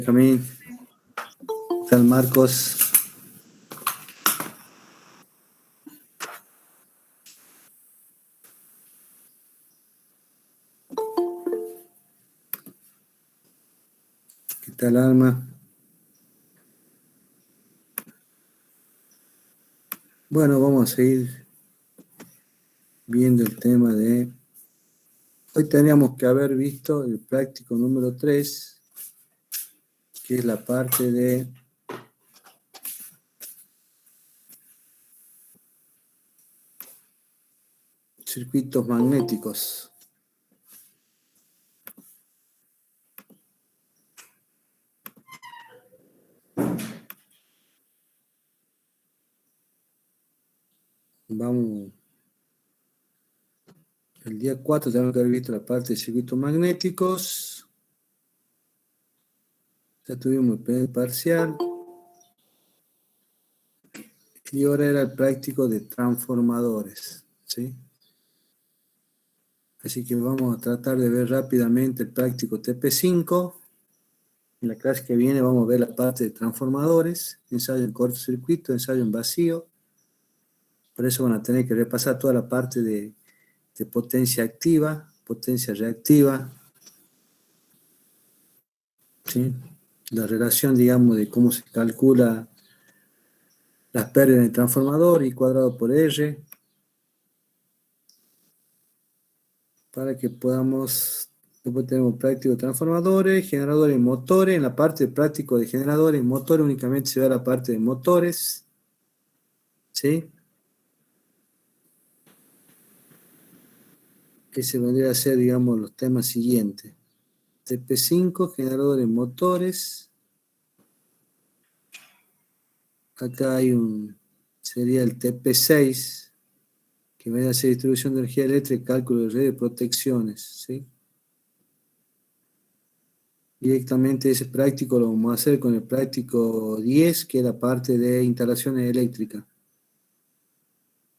Benjamín, ¿qué tal Marcos? ¿Qué tal Alma? Bueno, vamos a seguir viendo el tema de... Hoy teníamos que haber visto el práctico número 3, que es la parte de circuitos magnéticos. Vamos, el día 4 tenemos que haber visto la parte de circuitos magnéticos. Ya tuvimos el primer parcial. Y ahora era el práctico de transformadores, ¿sí? Así que vamos a tratar de ver rápidamente el práctico TP5. En la clase que viene vamos a ver la parte de transformadores, ensayo en cortocircuito, ensayo en vacío. Por eso van a tener que repasar toda la parte de potencia activa, potencia reactiva, ¿sí? La relación, digamos, de cómo se calcula las pérdidas del transformador, I cuadrado por R, para que podamos... Después tenemos práctico de transformadores, generadores y motores. En la parte de práctico de generadores y motores únicamente se ve la parte de motores, ¿sí? Que se vendría a ser, digamos, los temas siguientes. TP5, generadores motores. Acá hay sería el TP6, que vendría a ser distribución de energía eléctrica y cálculo de red de protecciones, ¿sí? Directamente ese práctico lo vamos a hacer con el práctico 10, que es la parte de instalaciones eléctricas.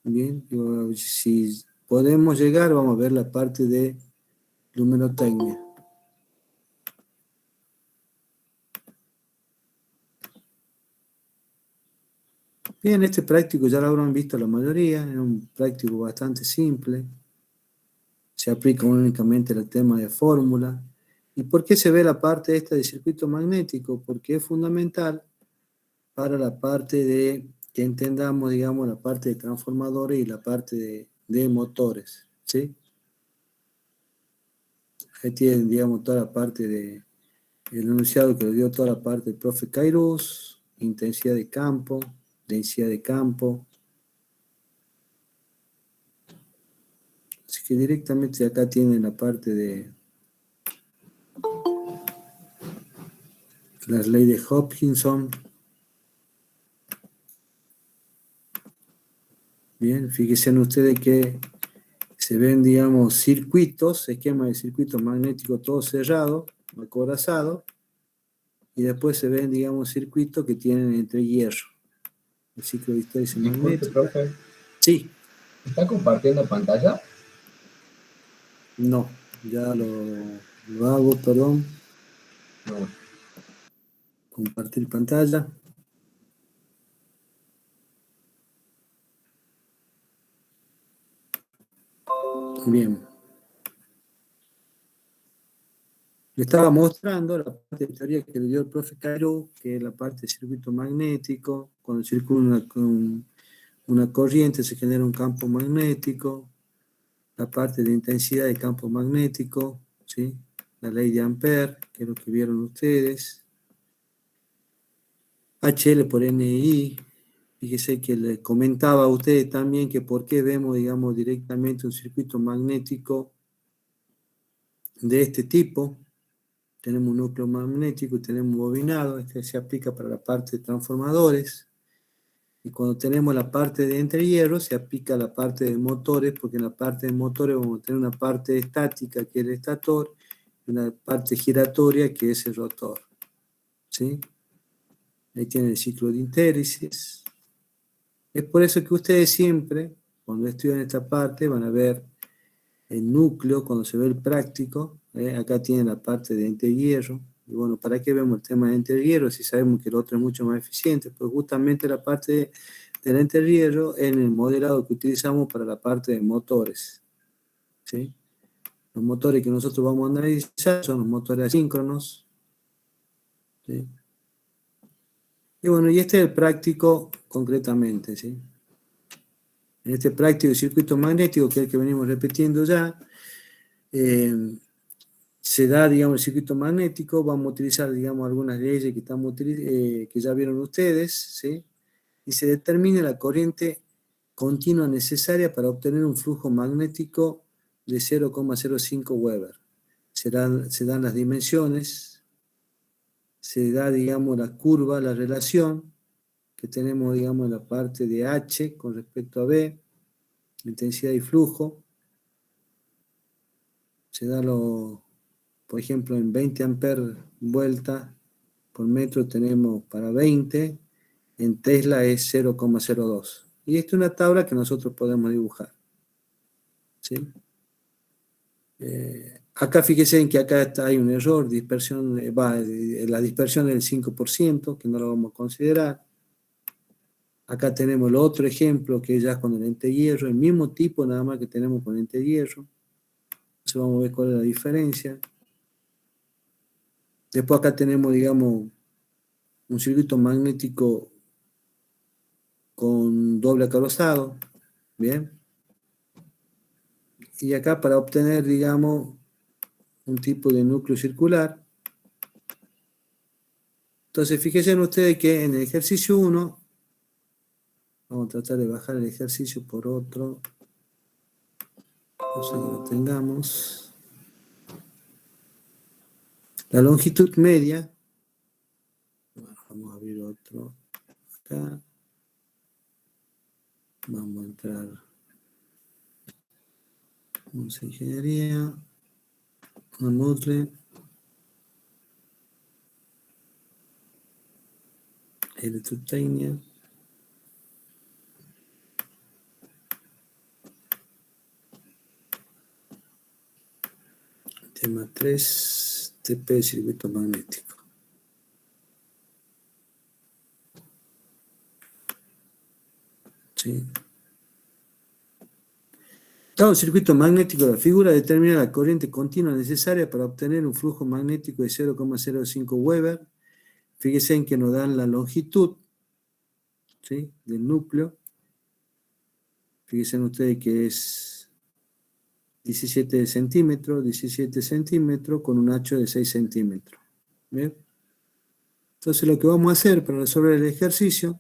Bien, si podemos llegar, vamos a ver la parte de luminotecnia. Bien, este práctico ya lo habrán visto la mayoría, es un práctico bastante simple. Se aplica únicamente el tema de fórmula. ¿Y por qué se ve la parte esta de circuito magnético? Porque es fundamental para la parte de que entendamos, digamos, la parte de transformadores y la parte de motores, ¿sí? Ahí tienen, digamos, toda la parte de el enunciado que le dio toda la parte del profe Kairos, intensidad de campo, densidad de campo. Así que directamente acá tienen la parte de las leyes de Hopkinson. Bien, fíjense en ustedes que se ven, digamos, circuitos, esquema de circuitos magnéticos todo cerrado, acorazado, y después se ven, digamos, circuitos que tienen entre hierro. El ciclo de histeresis magnética. Profe. Sí. ¿Está compartiendo pantalla? No, ya lo hago, perdón. No. Compartir pantalla. Bien. Le estaba mostrando la parte de teoría que le dio el profe Cairo, que es la parte de circuito magnético. Cuando circula una corriente se genera un campo magnético. La parte de intensidad de campo magnético, ¿sí? La ley de Ampère, que es lo que vieron ustedes. HL por NI. Fíjese que le comentaba a ustedes también que por qué vemos, digamos, directamente un circuito magnético de este tipo. Tenemos un núcleo magnético y tenemos un bobinado. Este se aplica para la parte de transformadores. Y cuando tenemos la parte de entrehierro, se aplica a la parte de motores, porque en la parte de motores vamos a tener una parte estática, que es el estator, y una parte giratoria, que es el rotor. ¿Sí? Ahí tienen el ciclo de hintéresis. Es por eso que ustedes siempre, cuando estudian esta parte, van a ver el núcleo, cuando se ve el práctico. Acá tienen la parte de entrehierro, Y bueno, ¿para qué vemos el tema del ente hierro si sabemos que el otro es mucho más eficiente? Pues justamente la parte del ente hierro en el modelado que utilizamos para la parte de motores, ¿sí? Los motores que nosotros vamos a analizar son los motores asíncronos, ¿sí? Y bueno, y este es el práctico concretamente, ¿sí? En este práctico de circuito magnético, que es el que venimos repitiendo ya, se da, digamos, el circuito magnético, vamos a utilizar, digamos, algunas leyes que ya vieron ustedes, ¿sí? Y se determina la corriente continua necesaria para obtener un flujo magnético de 0,05 Weber. Se dan las dimensiones, se da, digamos, la curva, la relación que tenemos, digamos, en la parte de H con respecto a B, intensidad y flujo. Se da por ejemplo, en 20 amperes vuelta por metro tenemos para 20, en Tesla es 0,02. Y esta es una tabla que nosotros podemos dibujar, ¿sí? Acá fíjense en que acá hay un error, dispersión, la dispersión del 5%, que no lo vamos a considerar. Acá tenemos el otro ejemplo, que ya es con el ente hierro, el mismo tipo nada más que tenemos con el ente hierro. Entonces vamos a ver cuál es la diferencia. Después acá tenemos, digamos, un circuito magnético con doble acorazado, ¿bien? Y acá para obtener, digamos, un tipo de núcleo circular. Entonces, fíjense ustedes que en el ejercicio 1, vamos a tratar de bajar el ejercicio por otro, cosa que lo tengamos. La longitud media, bueno, vamos a abrir otro acá. Vamos a entrar, vamos a ingeniería, a Moodle, electrotecnia. Tema 3, TP circuito magnético. ¿Sí? Dado el circuito magnético, la figura determina la corriente continua necesaria para obtener un flujo magnético de 0,05 Weber. Fíjense en que nos dan la longitud, ¿sí?, del núcleo. Fíjense ustedes que es 17 centímetros con un ancho de 6 centímetros. ¿Bien? Entonces lo que vamos a hacer para resolver el ejercicio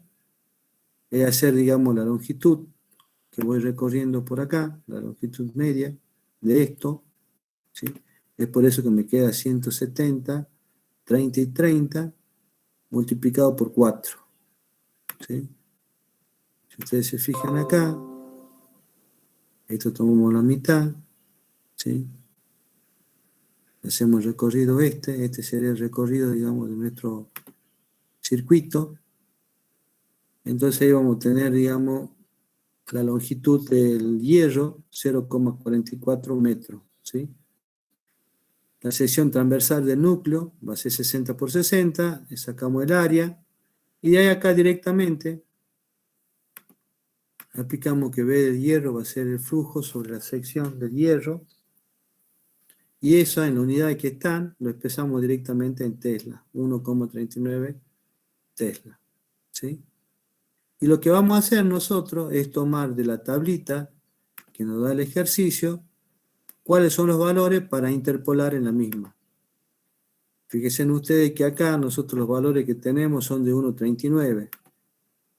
es hacer, digamos, la longitud que voy recorriendo por acá, la longitud media de esto, ¿sí? Es por eso que me queda 170, 30 y 30, multiplicado por 4. ¿Sí? Si ustedes se fijan acá, esto tomamos la mitad, ¿sí? Hacemos el recorrido este sería el recorrido, digamos, de nuestro circuito. Entonces ahí vamos a tener, digamos, la longitud del hierro, 0,44 metros, ¿sí? La sección transversal del núcleo va a ser 60 por 60, le sacamos el área, y de ahí acá directamente aplicamos que B del hierro va a ser el flujo sobre la sección del hierro, y eso en la unidad que están lo expresamos directamente en Tesla, 1,39 Tesla, ¿sí? Y lo que vamos a hacer nosotros es tomar de la tablita que nos da el ejercicio cuáles son los valores para interpolar en la misma. Fíjense ustedes que acá nosotros los valores que tenemos son de 1,39.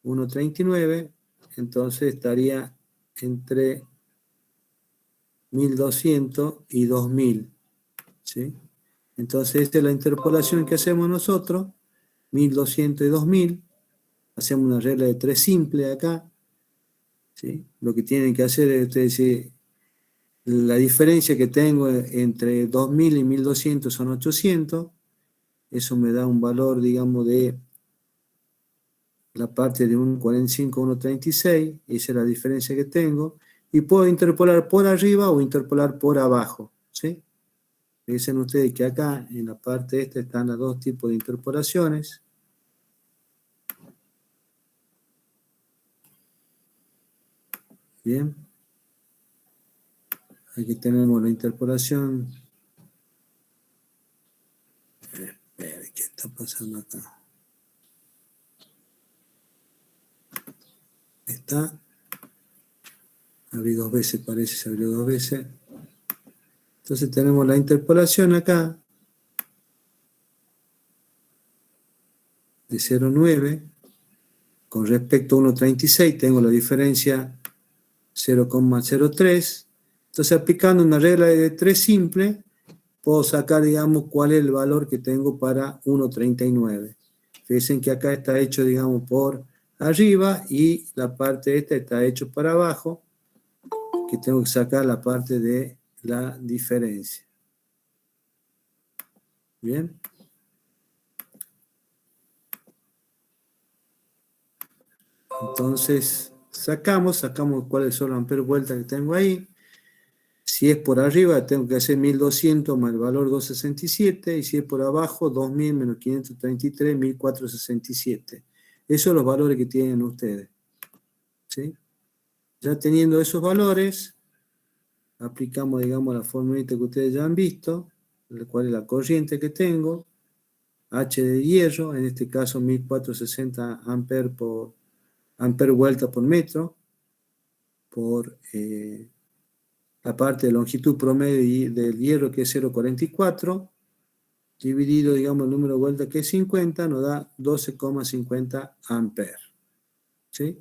1,39, entonces estaría entre 1200 y 2000. ¿Sí? Entonces esta es la interpolación que hacemos nosotros, 1200 y 2000. Hacemos una regla de 3 simple acá. ¿Sí? Lo que tienen que hacer es ustedes decir, la diferencia que tengo entre 2000 y 1200 son 800. Eso me da un valor, digamos, de la parte de 1,45 a 1,36. Esa es la diferencia que tengo. Y puedo interpolar por arriba o interpolar por abajo, ¿sí? Dicen ustedes que acá, en la parte esta, están los dos tipos de interpolaciones. Bien. Aquí tenemos la interpolación. Espera, ¿qué está pasando acá? Está. Abrí dos veces, parece, se abrió dos veces. Entonces tenemos la interpolación acá. De 0,9. Con respecto a 1,36 tengo la diferencia 0,03. Entonces aplicando una regla de 3 simple, puedo sacar, digamos, cuál es el valor que tengo para 1,39. Fíjense que acá está hecho, digamos, por arriba y la parte esta está hecho para abajo, que tengo que sacar la parte de la diferencia. Bien. Entonces, sacamos cuáles son los amperes vuelta que tengo ahí. Si es por arriba, tengo que hacer 1200 más el valor 267, y si es por abajo, 2000 menos 533, 1467. Esos son los valores que tienen ustedes. ¿Sí? Ya teniendo esos valores, aplicamos, digamos, la formulita que ustedes ya han visto, cuál es la corriente que tengo, H de hierro, en este caso 1460 amperes por amper vuelta por metro, por la parte de longitud promedio del hierro, que es 0,44, dividido, digamos, el número de vueltas, que es 50, nos da 12,50 amperes. ¿Sí?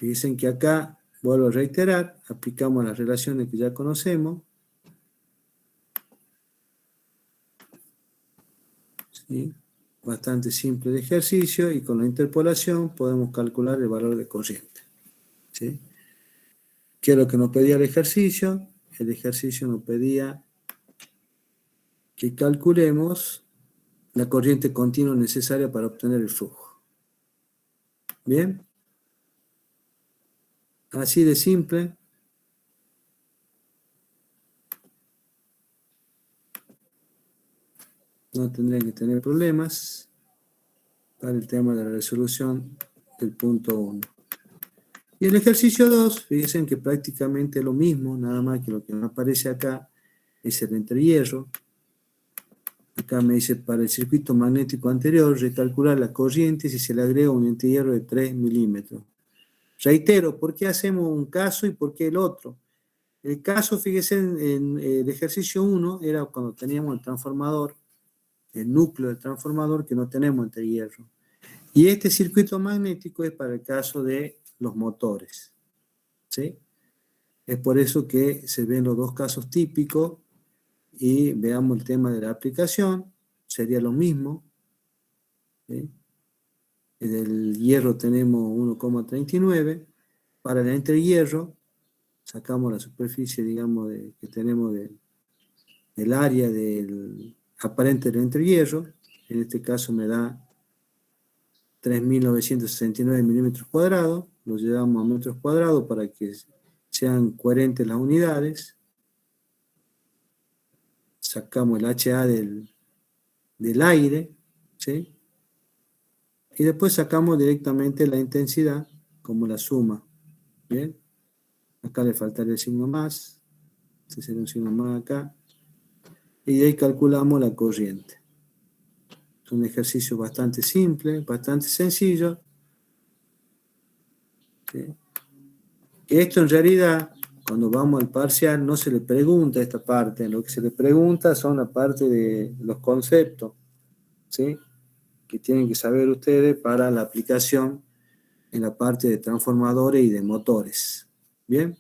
Y dicen que acá, vuelvo a reiterar, aplicamos las relaciones que ya conocemos. ¿Sí? Bastante simple de ejercicio, y con la interpolación podemos calcular el valor de corriente. ¿Sí? ¿Qué es lo que nos pedía el ejercicio? El ejercicio nos pedía que calculemos la corriente continua necesaria para obtener el flujo. ¿Bien? Así de simple. No tendrían que tener problemas para el tema de la resolución del punto 1. Y el ejercicio 2, fíjense que prácticamente lo mismo, nada más que lo que me aparece acá es el entrehierro. Acá me dice, para el circuito magnético anterior, recalcular la corriente si se le agrega un entrehierro de 3 milímetros. Reitero, ¿por qué hacemos un caso y por qué el otro? El caso, fíjense, en el ejercicio 1 era cuando teníamos el transformador, el núcleo del transformador, que no tenemos entrehierro. Y este circuito magnético es para el caso de los motores. ¿Sí? Es por eso que se ven los dos casos típicos, y veamos el tema de la aplicación. Sería lo mismo. ¿Sí? Del hierro tenemos 1,39. Para el entrehierro, sacamos la superficie, digamos, que tenemos del área del aparente del entrehierro. En este caso me da 3.969 milímetros cuadrados. Lo llevamos a metros cuadrados para que sean coherentes las unidades. Sacamos el HA del aire, ¿sí? Y después sacamos directamente la intensidad como la suma. ¿Bien? Acá le faltaría el signo más. Este sería un signo más acá. Y de ahí calculamos la corriente. Es un ejercicio bastante simple, bastante sencillo. ¿Sí? Esto en realidad, cuando vamos al parcial, no se le pregunta esta parte. Lo que se le pregunta son la parte de los conceptos, ¿sí? Que tienen que saber ustedes para la aplicación en la parte de transformadores y de motores. ¿Bien?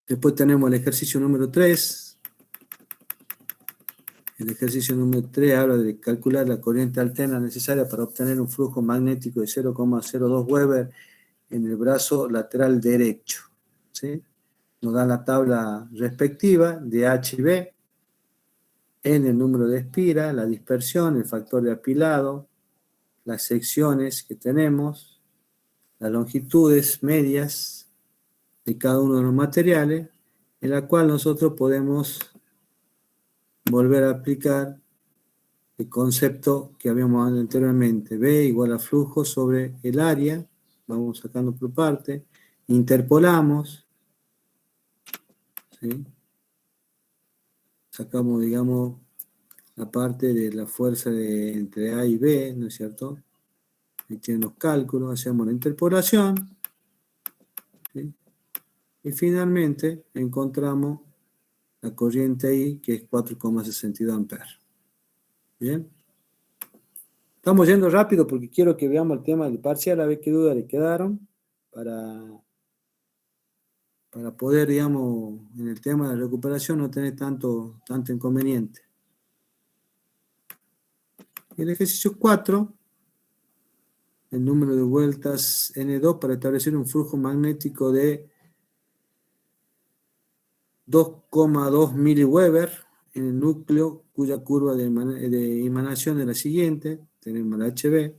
Después tenemos el ejercicio número 3. El ejercicio número 3 habla de calcular la corriente alterna necesaria para obtener un flujo magnético de 0,02 Weber en el brazo lateral derecho. ¿Sí? Nos da la tabla respectiva de H y B, en el número de espira, la dispersión, el factor de apilado, las secciones que tenemos, las longitudes medias de cada uno de los materiales, en la cual nosotros podemos volver a aplicar el concepto que habíamos dado anteriormente. B igual a flujo sobre el área, vamos sacando por parte, interpolamos, ¿sí? Sacamos, digamos, la parte de la fuerza entre A y B, ¿no es cierto? Ahí tienen los cálculos, hacemos la interpolación, ¿sí? Y finalmente encontramos la corriente I, que es 4,62 amperes. ¿Bien? Estamos yendo rápido porque quiero que veamos el tema del parcial, a ver qué dudas le quedaron, para poder, digamos, en el tema de la recuperación no tener tanto inconveniente. El ejercicio 4, el número de vueltas N2 para establecer un flujo magnético de 2,2 miliweber en el núcleo, cuya curva de emanación es la siguiente. Tenemos la HB.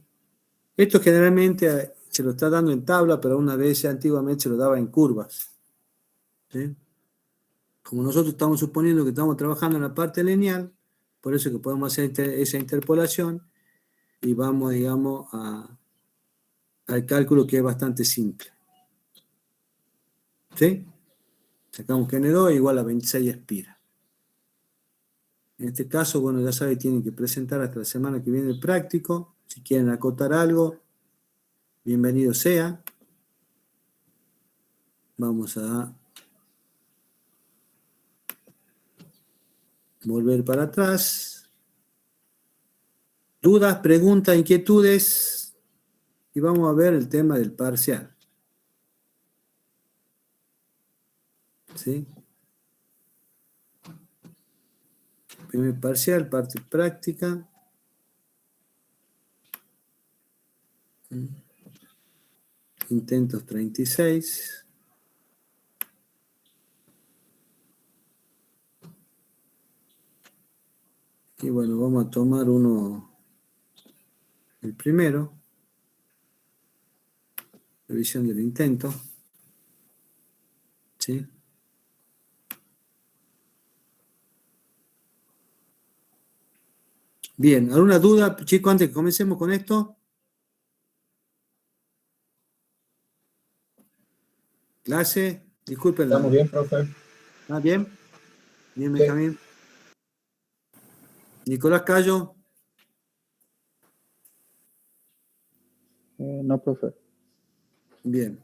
Esto generalmente se lo está dando en tabla, pero una vez antiguamente se lo daba en curvas, ¿sí? Como nosotros estamos suponiendo que estamos trabajando en la parte lineal, por eso que podemos hacer esa interpolación y vamos, digamos, al cálculo que es bastante simple. ¿Sí? Sacamos que N2 es igual a 26 espiras. En este caso, bueno, ya saben, tienen que presentar hasta la semana que viene el práctico. Si quieren acotar algo, bienvenido sea. Vamos a volver para atrás. Dudas, preguntas, inquietudes. Y vamos a ver el tema del parcial. ¿Sí? Primer parcial, parte práctica. Intentos 36. Y bueno, vamos a tomar el primero. Revisión del intento. ¿Sí? Bien, ¿alguna duda, chicos, antes que comencemos con esto? Clase, disculpen. ¿Estamos bien, profe? ¿Ah, bien? Bien, Sí. Benjamín. Nicolás Cayo. No, profe. Bien.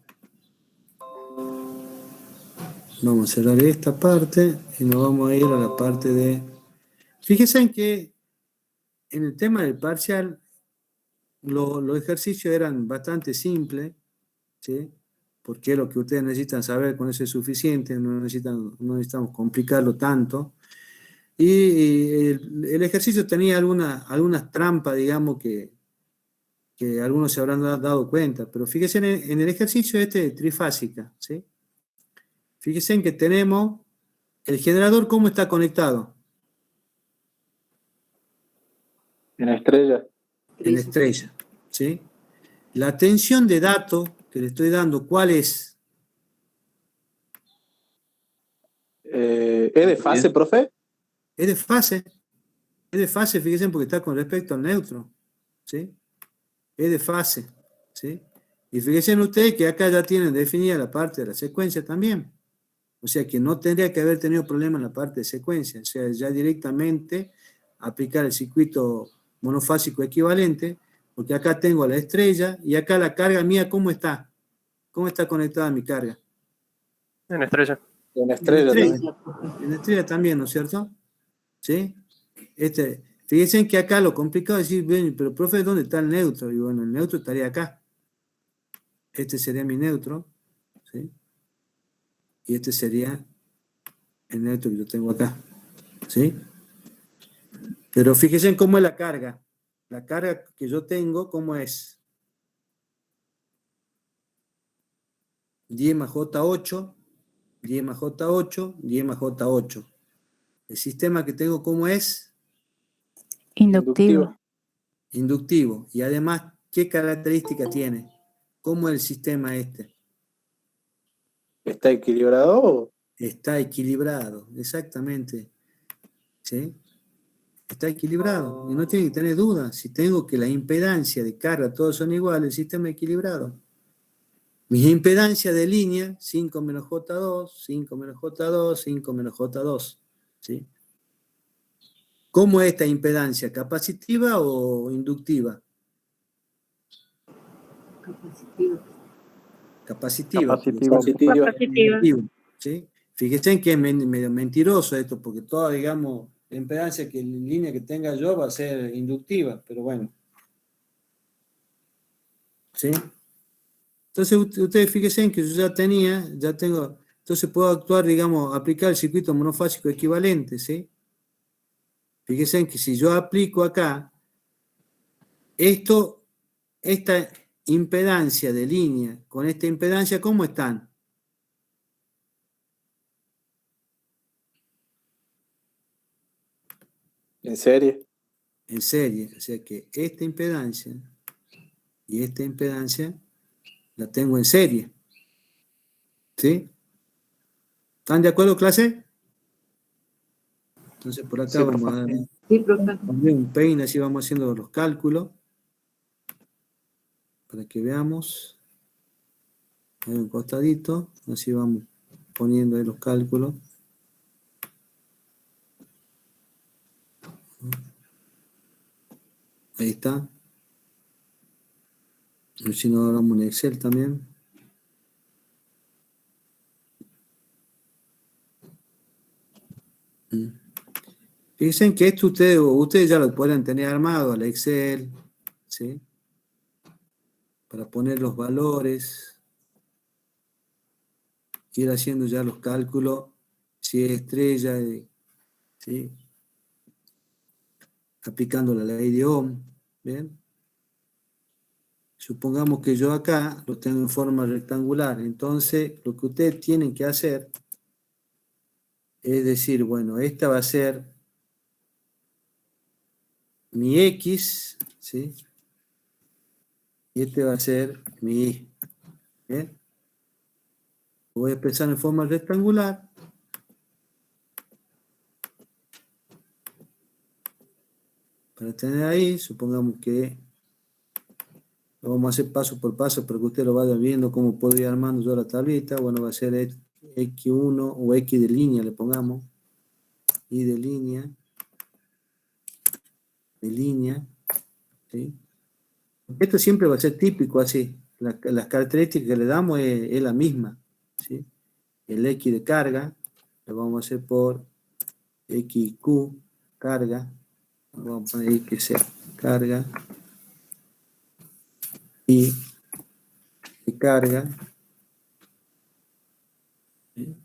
Vamos a cerrar esta parte y nos vamos a ir a la parte de... Fíjense en que en el tema del parcial los ejercicios eran bastante simples, ¿sí? Porque lo que ustedes necesitan saber con eso es suficiente, no necesitamos complicarlo tanto. Y el ejercicio tenía algunas trampas, digamos, que algunos se habrán dado cuenta, pero fíjense en el ejercicio este de trifásica, ¿sí? Fíjense en que tenemos el generador, ¿cómo está conectado? En la estrella. En estrella, ¿sí? La tensión de datos que le estoy dando, ¿cuál es? ¿Es de fase, Bien. profe? Es de fase, fíjense, porque está con respecto al neutro, ¿sí? Es de fase, ¿sí? Y fíjense ustedes que acá ya tienen definida la parte de la secuencia también. O sea que no tendría que haber tenido problema en la parte de secuencia. O sea, ya directamente aplicar el circuito monofásico equivalente, porque acá tengo la estrella y acá la carga mía, ¿cómo está? ¿Cómo está conectada mi carga? En estrella. En la En la estrella estrella, también. en la estrella también, ¿no es cierto? ¿Sí? Fíjense que acá lo complicado es decir, bien, pero profe, ¿dónde está el neutro? Y bueno, el neutro estaría acá. Este sería mi neutro, ¿sí? Y este sería el neutro que yo tengo acá, ¿sí? Pero fíjense en cómo es la carga. La carga que yo tengo, ¿cómo es? 10 más J8, 10 más J8, 10 más J8. El sistema que tengo, ¿cómo es? Inductivo. Inductivo. Y además, ¿qué característica tiene? ¿Cómo es el sistema este? ¿Está equilibrado? está equilibrado, exactamente. ¿Sí? Está equilibrado y no tiene que tener dudas. Si tengo que la impedancia de carga, todos son iguales, el sistema equilibrado. Mis impedancias de línea, 5 menos J2, 5 menos J2, 5 menos J2. ¿Sí? ¿Cómo es esta impedancia? ¿Capacitiva o inductiva? Capacitiva. Capacitiva. ¿Sí? Fíjense que es medio mentiroso esto, porque toda, digamos, la impedancia que en línea que tenga yo va a ser inductiva, pero bueno. ¿Sí? Entonces, ustedes fíjense que yo ya tengo, entonces puedo actuar, digamos, aplicar el circuito monofásico equivalente, ¿sí? Fíjense que si yo aplico acá, esta impedancia de línea con esta impedancia, ¿cómo están? ¿En serie? En serie, o sea que esta impedancia y esta impedancia la tengo en serie. ¿Sí? ¿Están de acuerdo, clase? Entonces por acá Sí, vamos a dar un peine, así vamos haciendo los cálculos para que veamos. Hay un costadito, así vamos poniendo ahí los cálculos. Ahí está. Y si no, hagamos un Excel también. Fíjense que esto ustedes ya lo pueden tener armado al Excel, ¿sí? Para poner los valores, ir haciendo ya los cálculos, si es estrella, ¿sí? Aplicando la ley de Ohm, ¿bien? Supongamos que yo acá lo tengo en forma rectangular, entonces lo que ustedes tienen que hacer es decir, bueno, esta va a ser mi X, ¿sí? Y este va a ser mi Y. ¿Bien? Lo voy a expresar en forma rectangular. Para tener ahí, supongamos que lo vamos a hacer paso por paso para que usted lo vaya viendo cómo puedo ir armando yo la tablita. Bueno, va a ser X1 o X de línea, le pongamos. Y de línea. ¿Sí? Esto siempre va a ser típico así. Las características que le damos es la misma. ¿Sí? El X de carga lo vamos a hacer por XQ, carga. Vamos a poner XC, carga. Y de carga. ¿Sí?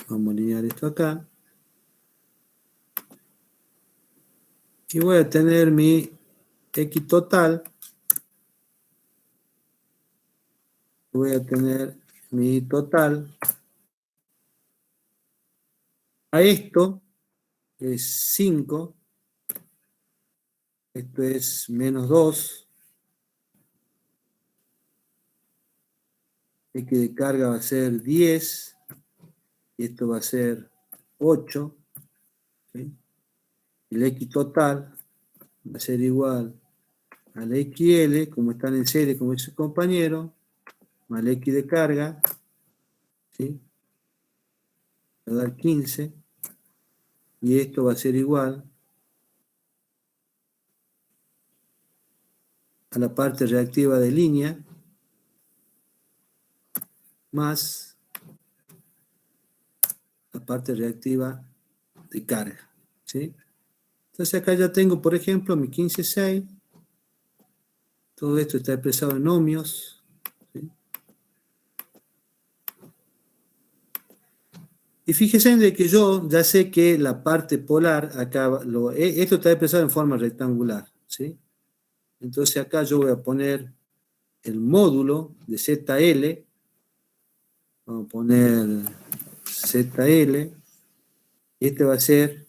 Vamos a alinear esto acá. Y voy a tener mi X total. Voy a tener mi total. A esto es 5. Esto es menos 2. X de carga va a ser 10. Y esto va a ser 8. ¿Sí? El X total va a ser igual al XL, como están en serie, como dice su compañero, más el X de carga. ¿Sí? Va a dar 15. Y esto va a ser igual a la parte reactiva de línea más la parte reactiva de carga. ¿Sí? Entonces acá ya tengo, por ejemplo, mi 15,6. Todo esto está expresado en ohmios. ¿Sí? Y fíjense de que yo ya sé que la parte polar, acá, esto está expresado en forma rectangular. ¿Sí? Entonces acá yo voy a poner el módulo de ZL. Vamos a poner ZL. Este va a ser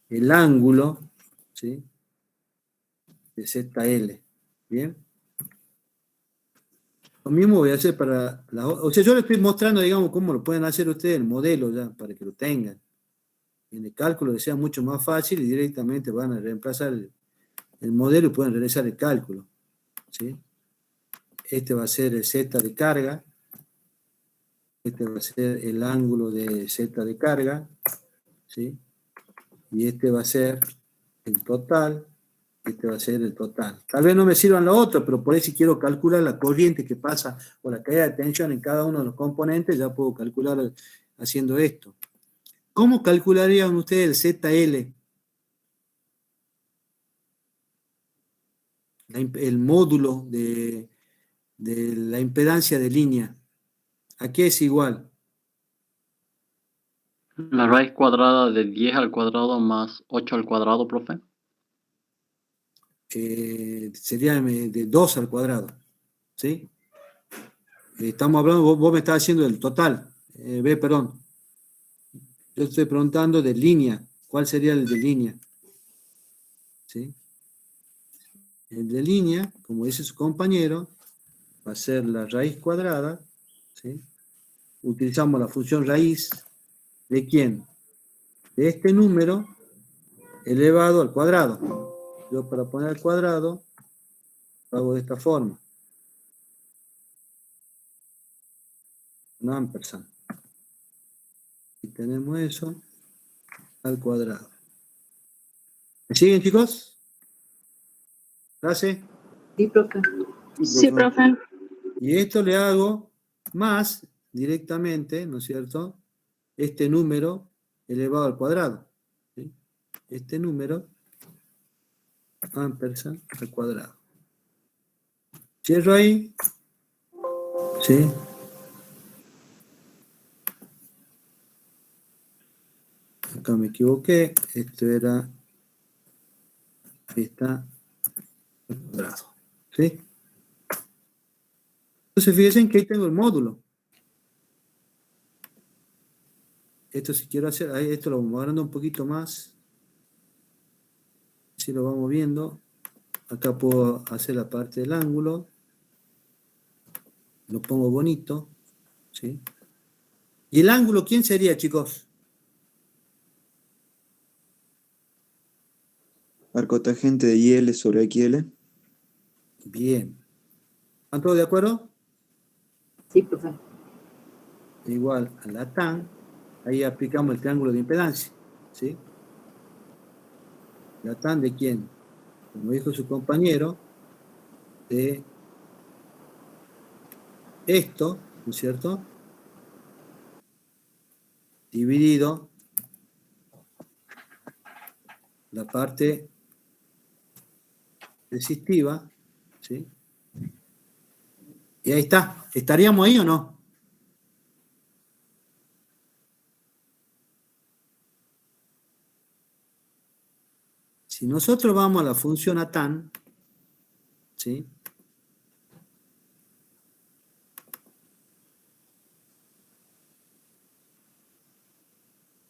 el ángulo, ¿sí? De ZL. ¿Bien? Lo mismo voy a hacer para la otra. O sea, yo les estoy mostrando, digamos, cómo lo pueden hacer ustedes, el modelo ya, para que lo tengan. En el cálculo les sea mucho más fácil y directamente van a reemplazar el modelo y pueden realizar el cálculo. ¿Sí? Este va a ser el Z de carga. Este va a ser el ángulo de Z de carga. ¿Sí? Y este va a ser el total. Este va a ser el total. Tal vez no me sirvan los otros, pero por ahí si quiero calcular la corriente que pasa o la caída de tensión en cada uno de los componentes, ya puedo calcular haciendo esto. ¿Cómo calcularían ustedes el ZL? El módulo de la impedancia de línea. ¿A qué es igual? La raíz cuadrada de 10 al cuadrado más 8 al cuadrado, profe. Sería de 2 al cuadrado. ¿Sí? Estamos hablando, vos me estás haciendo el total. Perdón. Yo estoy preguntando de línea. ¿Cuál sería el de línea? ¿Sí? El de línea, como dice su compañero, va a ser la raíz cuadrada. ¿Sí? Utilizamos la función raíz. ¿De quién? De este número elevado al cuadrado. Yo para poner al cuadrado lo hago de esta forma. Un ampersand. Y tenemos eso al cuadrado. ¿Me siguen, chicos? ¿Frase? Sí, profe. Sí, profe. Y esto le hago más directamente, ¿no es cierto? Este número elevado al cuadrado. ¿Sí? Este número ampersand al cuadrado. Cierro ahí. ¿Sí? Acá me equivoqué. Esto era esta al cuadrado. ¿Sí? Entonces fíjense que ahí tengo el módulo. Esto si quiero hacer, ahí esto lo vamos agrandando un poquito más. Así lo vamos viendo. Acá puedo hacer la parte del ángulo. Lo pongo bonito. ¿Sí? ¿Y el ángulo quién sería, chicos? Arco tangente de IL sobre XL. Bien. ¿Están todos de acuerdo? Sí, profe. Igual a la tan, ahí aplicamos el triángulo de impedancia. ¿Sí? ¿La tan de quién? Como dijo su compañero, de esto, ¿no es cierto? Dividido la parte resistiva, ¿sí? Y ahí está. ¿Estaríamos ahí o no? Si nosotros vamos a la función a tan, ¿sí?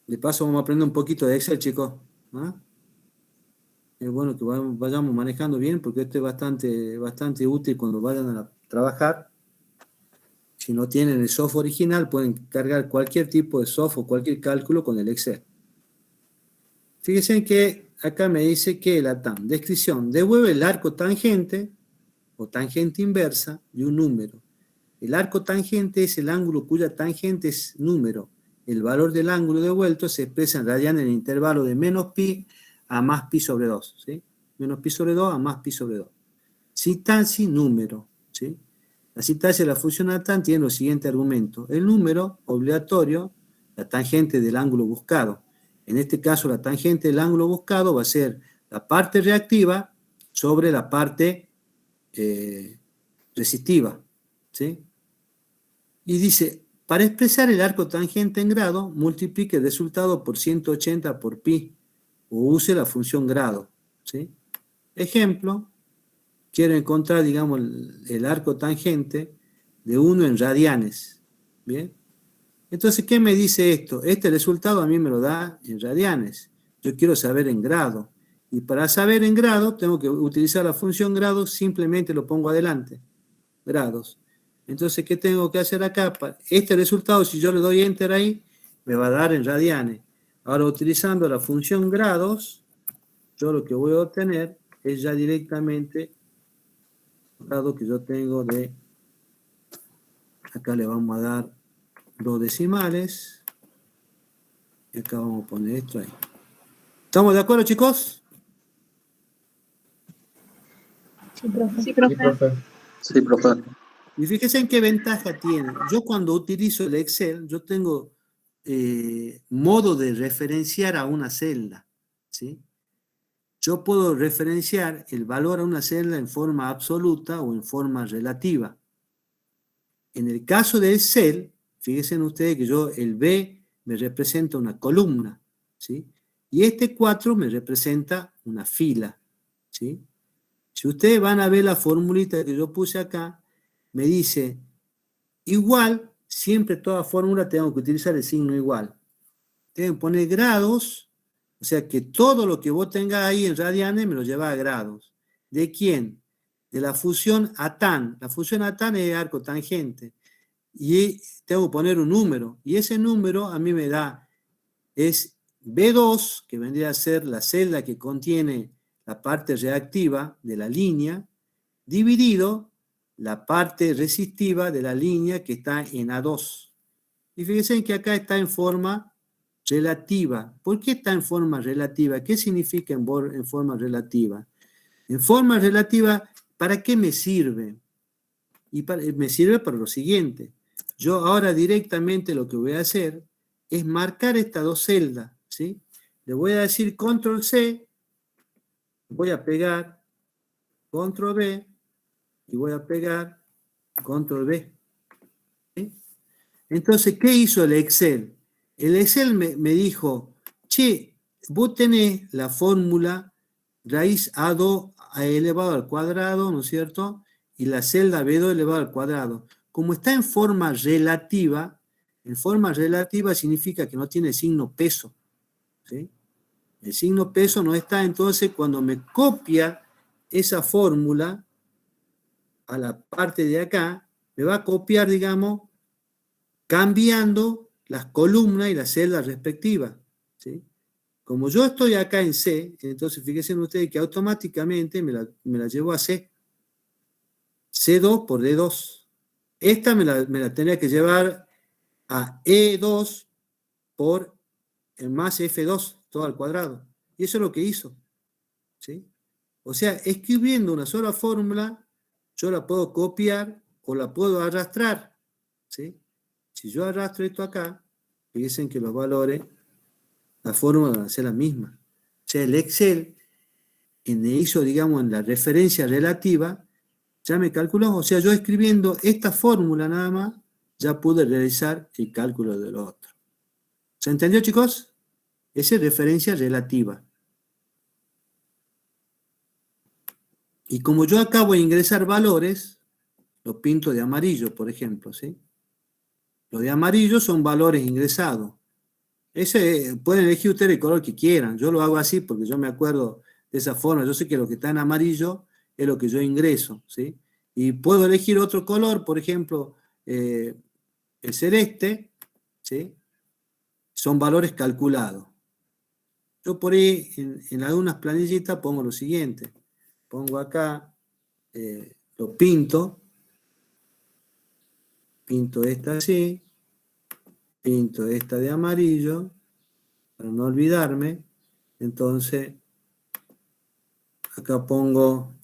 De paso vamos a aprender un poquito de Excel, chicos. ¿Ah? Es bueno que vayamos manejando bien porque esto es bastante útil cuando vayan a trabajar. Si no tienen el software original, pueden cargar cualquier tipo de software, cualquier cálculo con el Excel. Fíjense que acá me dice que la TAM, descripción, devuelve el arco tangente o tangente inversa de un número. El arco tangente es el ángulo cuya tangente es número. El valor del ángulo devuelto se expresa en radian en el intervalo de menos pi a más pi sobre 2. ¿Sí? Menos pi sobre 2 a más pi sobre 2. Sintaxis, número. ¿Sí? La sintaxis de la función a tan tiene los siguientes argumentos. El número, obligatorio, la tangente del ángulo buscado. En este caso, la tangente del ángulo buscado va a ser la parte reactiva sobre la parte resistiva. ¿Sí? Y dice, para expresar el arco tangente en grado, multiplique el resultado por 180 por pi, o use la función grado. ¿Sí? Ejemplo, quiero encontrar, digamos, el arco tangente de 1 en radianes. ¿Bien? Entonces, ¿qué me dice esto? Este resultado a mí me lo da en radianes. Yo quiero saber en grado. Y para saber en grado, tengo que utilizar la función grado, simplemente lo pongo adelante. Grados. Entonces, ¿qué tengo que hacer acá? Este resultado, si yo le doy enter ahí, me va a dar en radianes. Ahora, utilizando la función grados, yo lo que voy a obtener es ya directamente el grado que yo tengo de... Acá le vamos a dar 2 decimales. Y acá vamos a poner esto ahí. ¿Estamos de acuerdo, chicos? Sí, profe. Sí, profe. Sí, profe. Y fíjense en qué ventaja tiene. Yo cuando utilizo el Excel, yo tengo modo de referenciar a una celda, ¿sí? Yo puedo referenciar el valor a una celda en forma absoluta o en forma relativa. En el caso del Excel, fíjense ustedes que yo, el B me representa una columna, ¿sí? Y este 4 me representa una fila, ¿sí? Si ustedes van a ver la formulita que yo puse acá, me dice, igual, siempre toda fórmula tengo que utilizar el signo igual. Tengo que poner grados, o sea que todo lo que vos tengas ahí en radianes me lo lleva a grados. ¿De quién? De la función ATAN. La función ATAN es arco tangente. Y tengo que poner un número. Y ese número a mí me da, es B2, que vendría a ser la celda que contiene la parte reactiva de la línea, dividido la parte resistiva de la línea que está en A2. Y fíjense que acá está en forma relativa. ¿Por qué está en forma relativa? ¿Qué significa en forma relativa? En forma relativa, ¿para qué me sirve? Me sirve para lo siguiente. Yo ahora directamente lo que voy a hacer es marcar estas 2 celdas, ¿sí? Le voy a decir control C, voy a pegar control B, y voy a pegar control B. ¿Sí? Entonces, ¿qué hizo el Excel? El Excel me dijo, che, vos tenés la fórmula raíz A2 elevado al cuadrado, ¿no es cierto? Y la celda B2 elevado al cuadrado. Como está en forma relativa significa que no tiene signo peso, ¿sí? El signo peso no está, entonces cuando me copia esa fórmula a la parte de acá, me va a copiar, digamos, cambiando las columnas y las celdas respectivas, ¿sí? Como yo estoy acá en C, entonces fíjense ustedes que automáticamente me la llevo a C. C2 por D2. Esta me la tenía que llevar a E2 por el más F2, todo al cuadrado. Y eso es lo que hizo, ¿sí? O sea, escribiendo una sola fórmula, yo la puedo copiar o la puedo arrastrar, ¿sí? Si yo arrastro esto acá, fíjense que los valores, la fórmula va a ser la misma. O sea, el Excel, hizo, digamos, en la referencia relativa, ya me calculó. O sea, yo escribiendo esta fórmula nada más, ya pude realizar el cálculo del otro. ¿Se entendió, chicos? Esa es referencia relativa. Y como yo acabo de ingresar valores, lo pinto de amarillo, por ejemplo, ¿sí? Los de amarillo son valores ingresados. Pueden elegir ustedes el color que quieran. Yo lo hago así porque yo me acuerdo de esa forma. Yo sé que lo que está en amarillo es lo que yo ingreso, ¿sí? Y puedo elegir otro color, por ejemplo, el celeste, ¿sí? Son valores calculados. Yo por ahí, en algunas planillitas, pongo lo siguiente. Pongo acá, lo pinto esta así, pinto esta de amarillo, para no olvidarme. Entonces, acá pongo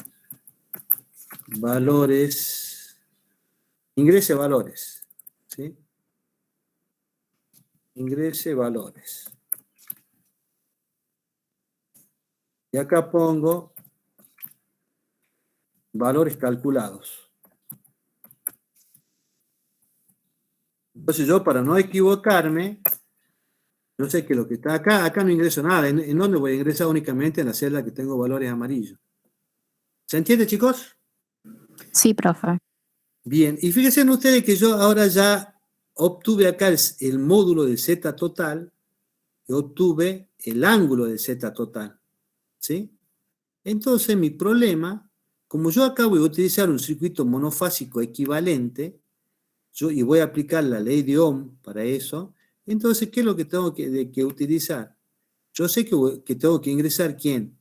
valores, ingrese valores, ¿sí? Ingrese valores. Y acá pongo valores calculados. Entonces yo, para no equivocarme, yo sé que lo que está acá no ingreso nada. ¿En dónde voy a ingresar? Únicamente en la celda que tengo valores amarillos. ¿Se entiende, chicos? Sí, profe. Bien, y fíjense ustedes que yo ahora ya obtuve acá el módulo de Z total y obtuve el ángulo de Z total, ¿sí? Entonces mi problema, como yo acá voy a utilizar un circuito monofásico equivalente, y voy a aplicar la ley de Ohm para eso, entonces, ¿qué es lo que tengo que utilizar? Yo sé que tengo que ingresar, ¿quién?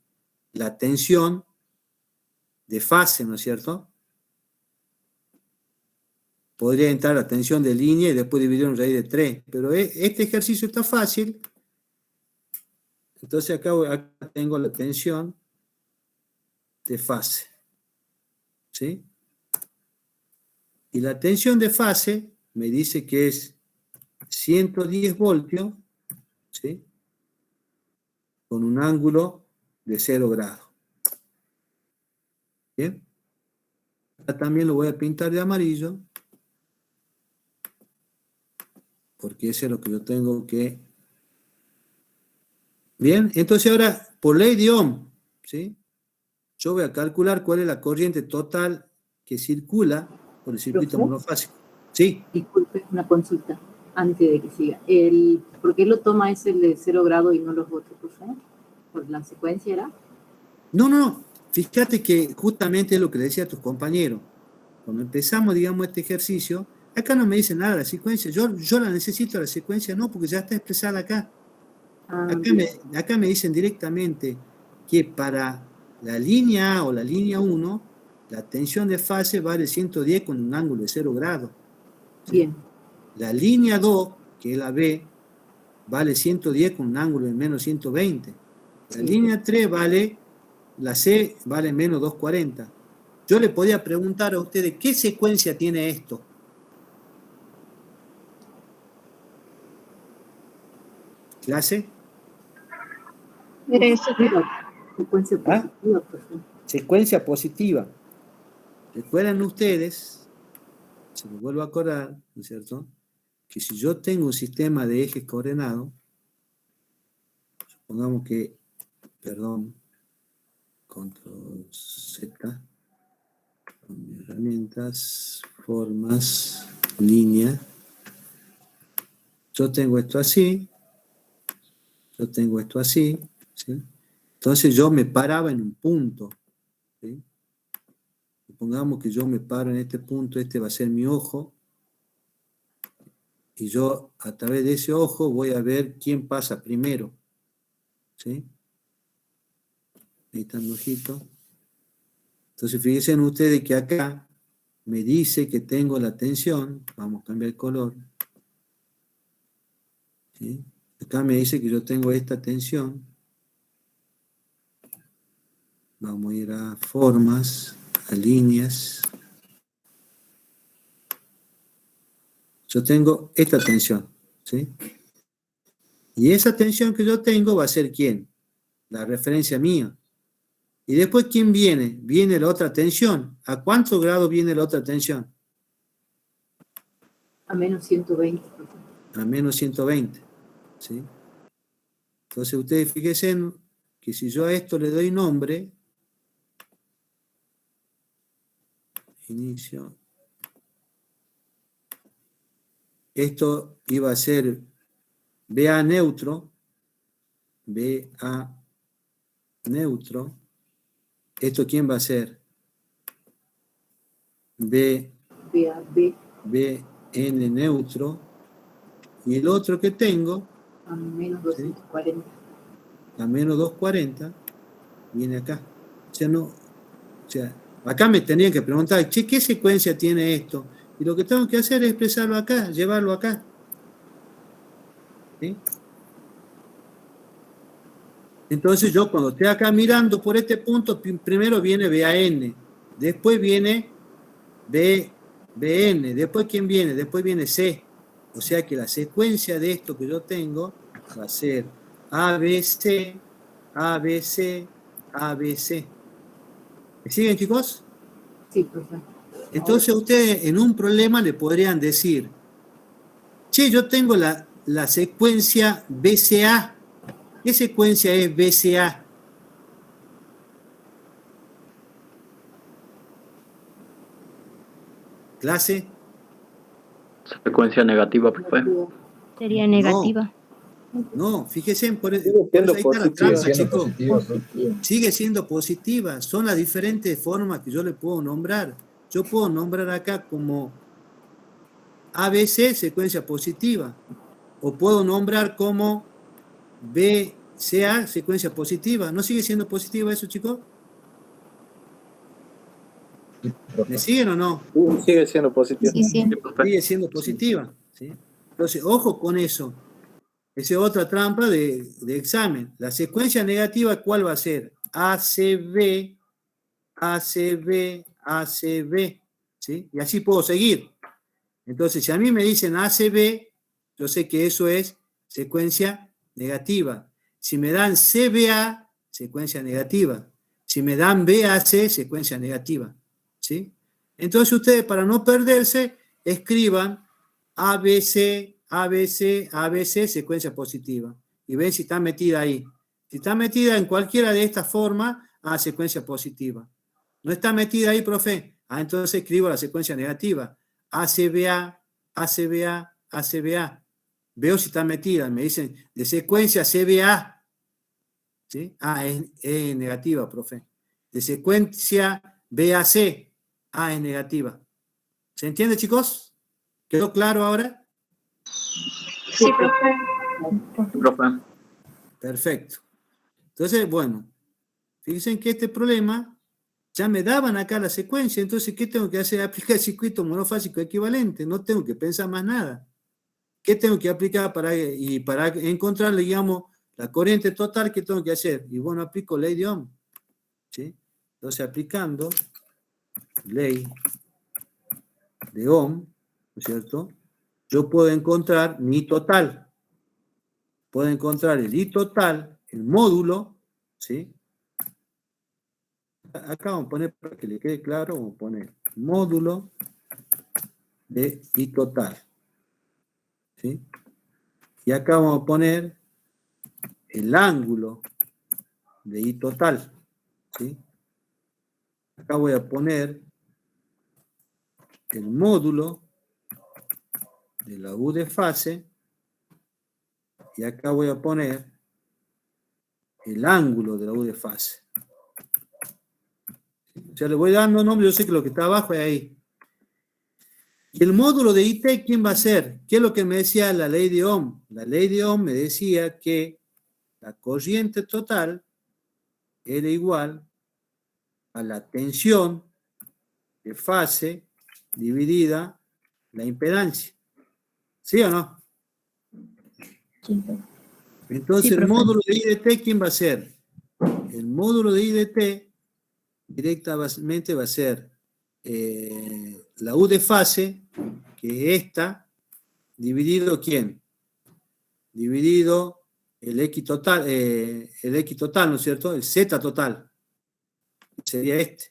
La tensión de fase, ¿no es cierto? Podría entrar la tensión de línea y después dividir en raíz de 3, pero este ejercicio está fácil. Entonces acá tengo la tensión de fase, ¿sí? Y la tensión de fase me dice que es 110 voltios, ¿sí? Con un ángulo de 0 grados. ¿Bien? Acá también lo voy a pintar de amarillo, porque eso es lo que yo tengo que... Bien, entonces ahora, por ley de Ohm, ¿sí? Yo voy a calcular cuál es la corriente total que circula por el circuito ¿Profe? monofásico. Sí. Disculpe, una consulta antes de que siga. ¿Por qué lo toma ese de 0 grado y no los otros, profe? ¿Por la secuencia era? No. Fíjate que justamente es lo que le decía a tus compañeros. Cuando empezamos, digamos, este ejercicio, acá no me dice nada la secuencia. Yo la necesito, la secuencia no, porque ya está expresada acá. Acá me dicen directamente que para la línea A o la línea 1, la tensión de fase vale 110 con un ángulo de 0 grados. Bien. La línea 2, que es la B, vale 110 con un ángulo de menos 120. La línea 3 vale, la C vale menos 240. Yo le podía preguntar a ustedes, ¿qué secuencia tiene esto? ¿Clase? Secuencia positiva, profe. Secuencia positiva. Recuerdan ustedes, se me vuelvo a acordar, ¿no es cierto?, que si yo tengo un sistema de ejes coordenados, supongamos que, control Z, con herramientas, formas, línea, yo tengo esto así, yo tengo esto así, ¿sí? Entonces yo me paraba en un punto, ¿sí? Supongamos que yo me paro en este punto, este va a ser mi ojo, y yo a través de ese ojo voy a ver quién pasa primero, ¿sí? Ahí está mi ojito. Entonces fíjense ustedes que acá me dice que tengo la tensión, vamos a cambiar el color, ¿sí? Acá me dice que yo tengo esta tensión. Vamos a ir a formas, a líneas. Yo tengo esta tensión, ¿sí? Y esa tensión que yo tengo va a ser ¿quién? La referencia mía. Y después, ¿quién viene? Viene la otra tensión. ¿A cuántos grados viene la otra tensión? A menos 120, profe. A menos 120, ¿sí? Entonces, ustedes fíjense que si yo a esto le doy nombre, inicio, esto iba a ser BA neutro, ¿esto quién va a ser? BN neutro, y el otro que tengo, a menos 240. ¿sí? A menos 240, viene acá. O sea, acá me tenían que preguntar, che, ¿qué secuencia tiene esto? Y lo que tengo que hacer es expresarlo acá, llevarlo acá. ¿Sí? Entonces yo cuando estoy acá mirando por este punto, primero viene BAN, después viene BN, después ¿quién viene? Después viene C. O sea que la secuencia de esto que yo tengo va a ser ABC, ABC, ABC. ¿Me siguen, chicos? Sí, profe. Entonces ustedes en un problema le podrían decir, che, yo tengo la secuencia BCA. ¿Qué secuencia es BCA? ¿Clase? Secuencia negativa, profe. Sería negativa. No, fíjense, por Sigue siendo eso ahí está la positiva. trampa, chicos. Positivo. Sigue siendo positiva. Son las diferentes formas que yo le puedo nombrar. Yo puedo nombrar acá como ABC, secuencia positiva. O puedo nombrar como BCA, secuencia positiva. ¿No sigue siendo positiva eso, chicos? Sí, profe. ¿Me siguen o no? Sigue siendo positivo. Sí, sí. Sí, profe. Sigue siendo positiva. ¿Sí? Entonces, ojo con eso. Esa es otra trampa de examen. La secuencia negativa, ¿cuál va a ser? ACB, ACB, ACB. ¿Sí? Y así puedo seguir. Entonces, si a mí me dicen ACB, yo sé que eso es secuencia negativa. Si me dan CBA, secuencia negativa. Si me dan BAC, secuencia negativa. ¿Sí? Entonces, ustedes, para no perderse, escriban ABC, ABC, ABC, secuencia positiva. Y ven si está metida ahí. Si está metida en cualquiera de estas formas, secuencia positiva. ¿No está metida ahí, profe? Entonces escribo la secuencia negativa. ACBA, ACBA, ACBA. Veo si está metida. Me dicen de secuencia CBA. ¿Sí? Es negativa, profe. De secuencia BAC. Es negativa. ¿Se entiende, chicos? ¿Quedó claro ahora? Sí, profe. Profe. Perfecto. Entonces, bueno, fíjense que este problema ya me daban acá la secuencia, entonces, ¿qué tengo que hacer? Aplicar el circuito monofásico equivalente, no tengo que pensar más nada. ¿Qué tengo que aplicar para encontrar, digamos, la corriente total? ¿Qué tengo que hacer? Y bueno, aplico ley de Ohm. ¿Sí? Entonces, aplicando ley de Ohm, ¿no es cierto? Yo puedo encontrar mi I total. Puedo encontrar el I total, el módulo, ¿sí? Acá vamos a poner, para que le quede claro, vamos a poner módulo de I total. ¿Sí? Y acá vamos a poner el ángulo de I total. ¿Sí? Acá voy a poner el módulo de la U de fase. Y acá voy a poner el ángulo de la U de fase. O sea, le voy dando nombre, yo sé que lo que está abajo es ahí. Y el módulo de IT, ¿quién va a ser? ¿Qué es lo que me decía la ley de Ohm? La ley de Ohm me decía que la corriente total era igual a la tensión de fase dividida la impedancia. ¿Sí o no? Sí, profe. Entonces, Sí, el profe. módulo de IDT, ¿quién va a ser? El módulo de IDT directamente va a ser la U de fase, que es esta, dividido ¿quién? Dividido el X total, ¿no es cierto? El Z total. Sería este.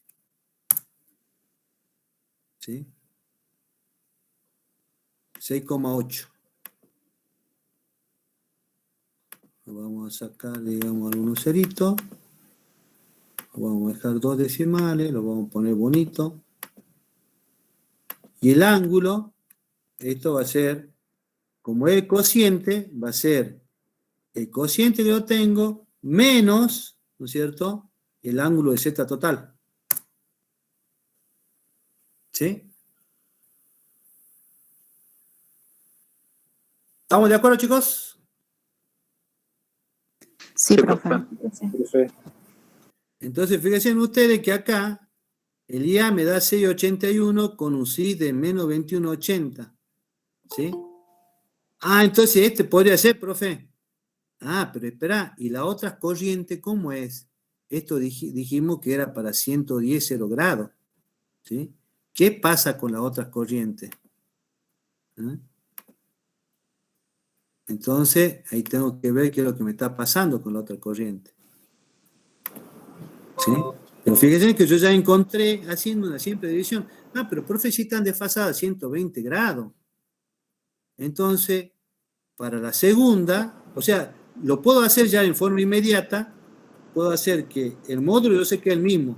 ¿Sí? 6,8. Vamos a sacar, digamos, algunos ceritos. Vamos a dejar 2 decimales, lo vamos a poner bonito. Y el ángulo, esto va a ser, como es el cociente, va a ser el cociente que yo tengo menos, ¿no es cierto?, el ángulo de Z total. ¿Sí? ¿Estamos de acuerdo, chicos? Sí, Sí, profe. profe. Profe. Entonces, fíjense ustedes que acá el IA me da 6,81 con un SI de menos 21,80. ¿Sí? Entonces este podría ser, profe. Pero espera, ¿y la otra corriente cómo es? Esto dijimos que era para 110 0 grados. ¿Sí? ¿Qué pasa con la otra corriente? Entonces, ahí tengo que ver qué es lo que me está pasando con la otra corriente. ¿Sí? Pero fíjense que yo ya encontré, haciendo una simple división, pero profe, si están desfasadas 120 grados. Entonces, para la segunda, o sea, lo puedo hacer ya en forma inmediata, puedo hacer que el módulo yo sé que es el mismo,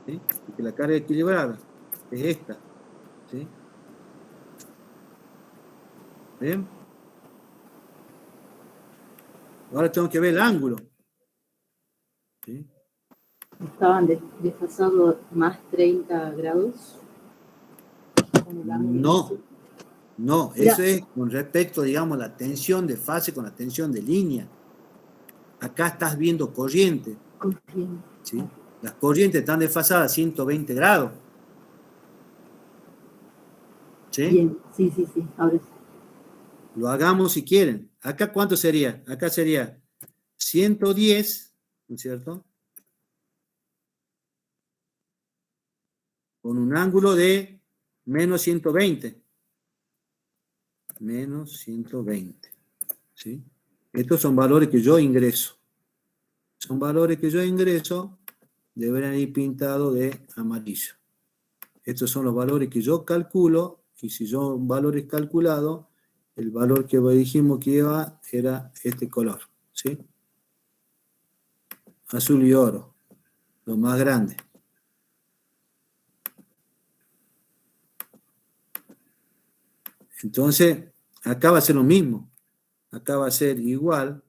¿sí? Que la carga equilibrada es esta, ¿sí? ¿Bien? Ahora tengo que ver el ángulo, ¿sí? Estaban desfasados más 30 grados. Con el ángulo. No, No, Mira. eso es con respecto, digamos, a la tensión de fase con la tensión de línea. Acá estás viendo corriente, Corriente. ¿sí? Las corrientes están desfasadas a 120 grados. ¿Sí? Bien, sí, ahora sí. Lo hagamos si quieren. ¿Acá cuánto sería? Acá sería 110, ¿no es cierto? Con un ángulo de menos 120. Menos 120. ¿Sí? Estos son valores que yo ingreso. Son valores que yo ingreso, deberían ir pintados de amarillo. Estos son los valores que yo calculo, y si son valores calculados, el valor que dijimos que iba era este color, ¿sí? Azul y oro, lo más grande. Entonces, acá va a ser lo mismo. Acá va a ser igual,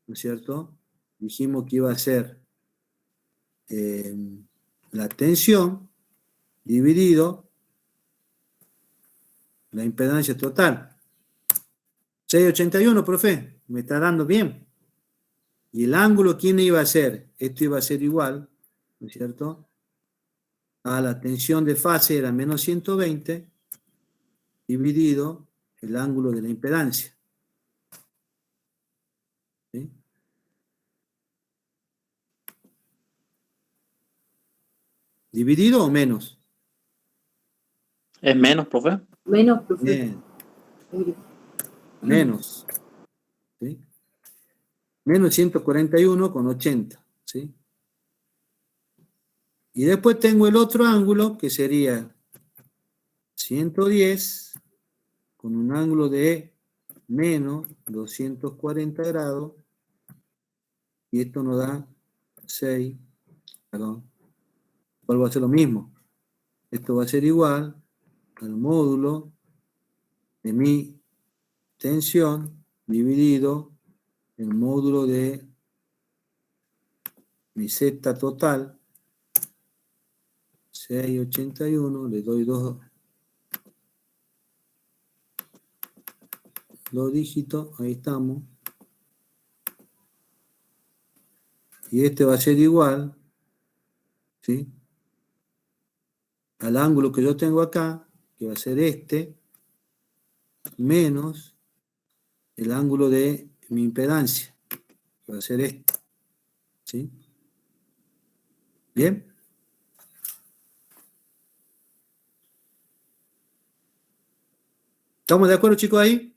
¿no es cierto? Dijimos que iba a ser la tensión dividido la impedancia total. 681, profe, me está dando bien. Y el ángulo, ¿quién iba a ser? Esto iba a ser igual, ¿no es cierto? A la tensión de fase era menos 120 dividido el ángulo de la impedancia. ¿Sí? ¿Dividido o menos? ¿Es menos, profe? Menos, profe. Bien. Menos. ¿Sí? Menos 141,80. ¿Sí? Y después tengo el otro ángulo que sería 110 con un ángulo de menos 240 grados. Y esto nos da 6, perdón. ¿Cuál va a ser lo mismo? Esto va a ser igual al módulo de mi tensión dividido el módulo de mi Z total, 681, le doy dos dígitos, ahí estamos. Y este va a ser igual, ¿sí? Al ángulo que yo tengo acá, que va a ser este, menos el ángulo de mi impedancia, que va a ser este. ¿Sí? ¿Bien? ¿Estamos de acuerdo, chicos, ahí?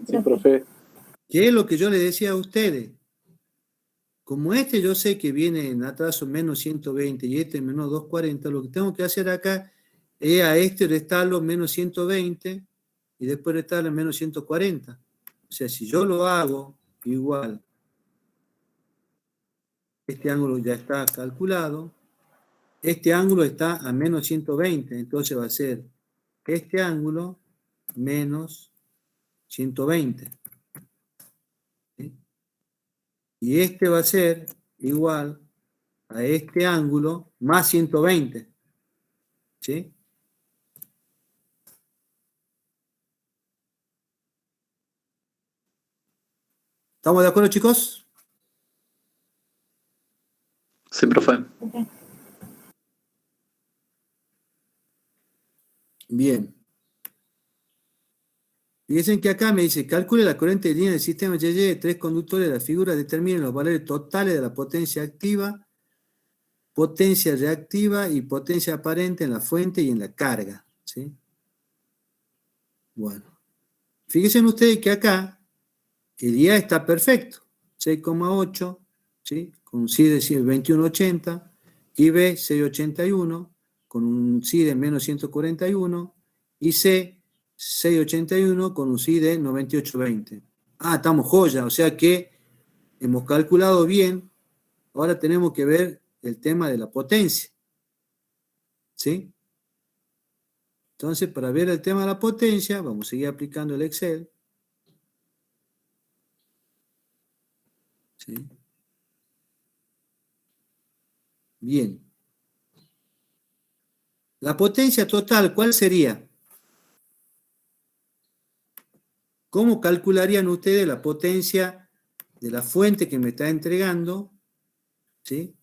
Sí, profe. ¿Qué es lo que yo les decía a ustedes? Como este yo sé que viene en atraso menos 120 y este menos 240, lo que tengo que hacer acá es a este restarlo menos 120 y después restarle menos 140. O sea, si yo lo hago igual, este ángulo ya está calculado, este ángulo está a menos 120, entonces va a ser este ángulo menos 120. ¿Sí? Y este va a ser igual a este ángulo más 120. ¿Sí? ¿Estamos de acuerdo, chicos? Sí, profe. Bien. Fíjense que acá me dice, calcule la corriente de línea del sistema YY de tres conductores de la figura, determinen los valores totales de la potencia activa, potencia reactiva y potencia aparente en la fuente y en la carga. ¿Sí? Bueno. Fíjense ustedes que acá el IA está perfecto. 6,8, ¿sí? Con un SI de 2180, IB 681, con un SI de menos 141, y C 681 con un SI de 9820. Ah, estamos joya, o sea que hemos calculado bien. Ahora tenemos que ver el tema de la potencia. ¿Sí? Entonces, para ver el tema de la potencia, vamos a seguir aplicando el Excel. ¿Sí? Bien. La potencia total, ¿cuál sería? ¿Cómo calcularían ustedes la potencia de la fuente que me está entregando? ¿Sí?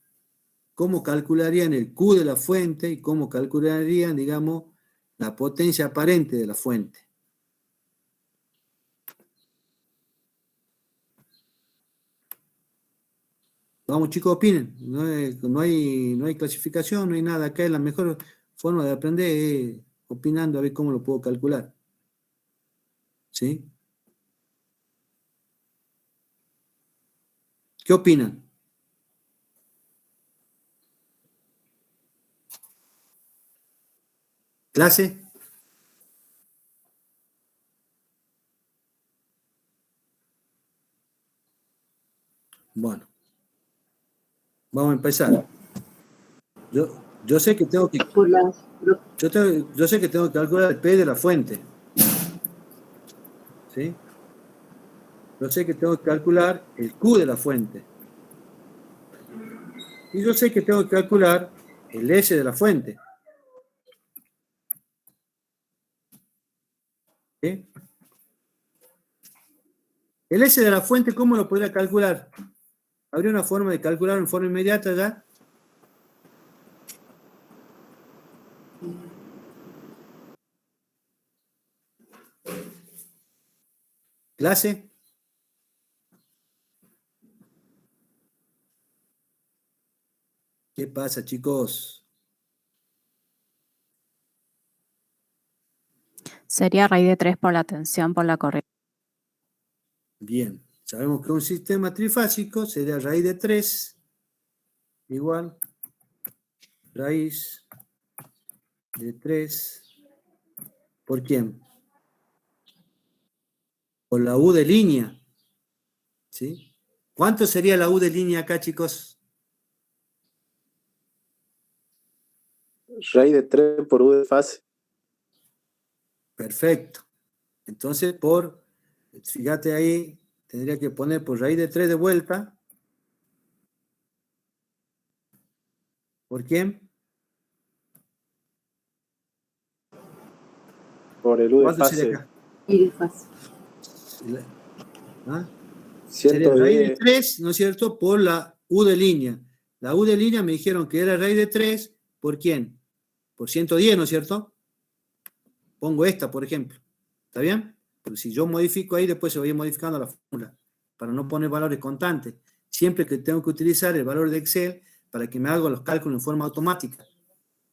¿Cómo calcularían el Q de la fuente y cómo calcularían, digamos, la potencia aparente de la fuente? Vamos, chicos, opinen. No hay clasificación, no hay nada. Acá es la mejor forma de aprender es opinando a ver cómo lo puedo calcular. ¿Sí? ¿Qué opinan? ¿Clase? Bueno. Vamos a empezar. Yo sé que tengo que... Yo sé que tengo que calcular el P de la fuente. ¿Sí? Yo sé que tengo que calcular el Q de la fuente. Y yo sé que tengo que calcular el S de la fuente. ¿Sí? El S de la fuente, ¿cómo lo podría calcular? ¿Habría una forma de calcular en forma inmediata ya? ¿Clase? ¿Qué pasa, chicos? Sería raíz de 3 por la tensión por la corriente. Bien. Sabemos que un sistema trifásico sería raíz de 3 igual raíz de 3 ¿por quién? Por la U de línea. ¿Sí? ¿Cuánto sería la U de línea acá, chicos? Raíz de 3 por U de fase. Perfecto. Entonces, fíjate ahí, tendría que poner por raíz de 3 de vuelta. ¿Por quién? Por el U de ¿Cuánto sería fase. acá? Y de fase. ¿Ah? Sería raíz de 3, ¿no es cierto? Por la U de línea. La U de línea me dijeron que era raíz de 3, ¿por quién? Por 110, ¿no es cierto? Pongo esta, por ejemplo. ¿Está bien? Porque si yo modifico ahí, después se va a ir modificando la fórmula, para no poner valores constantes. Siempre que tengo que utilizar el valor de Excel para que me haga los cálculos en forma automática.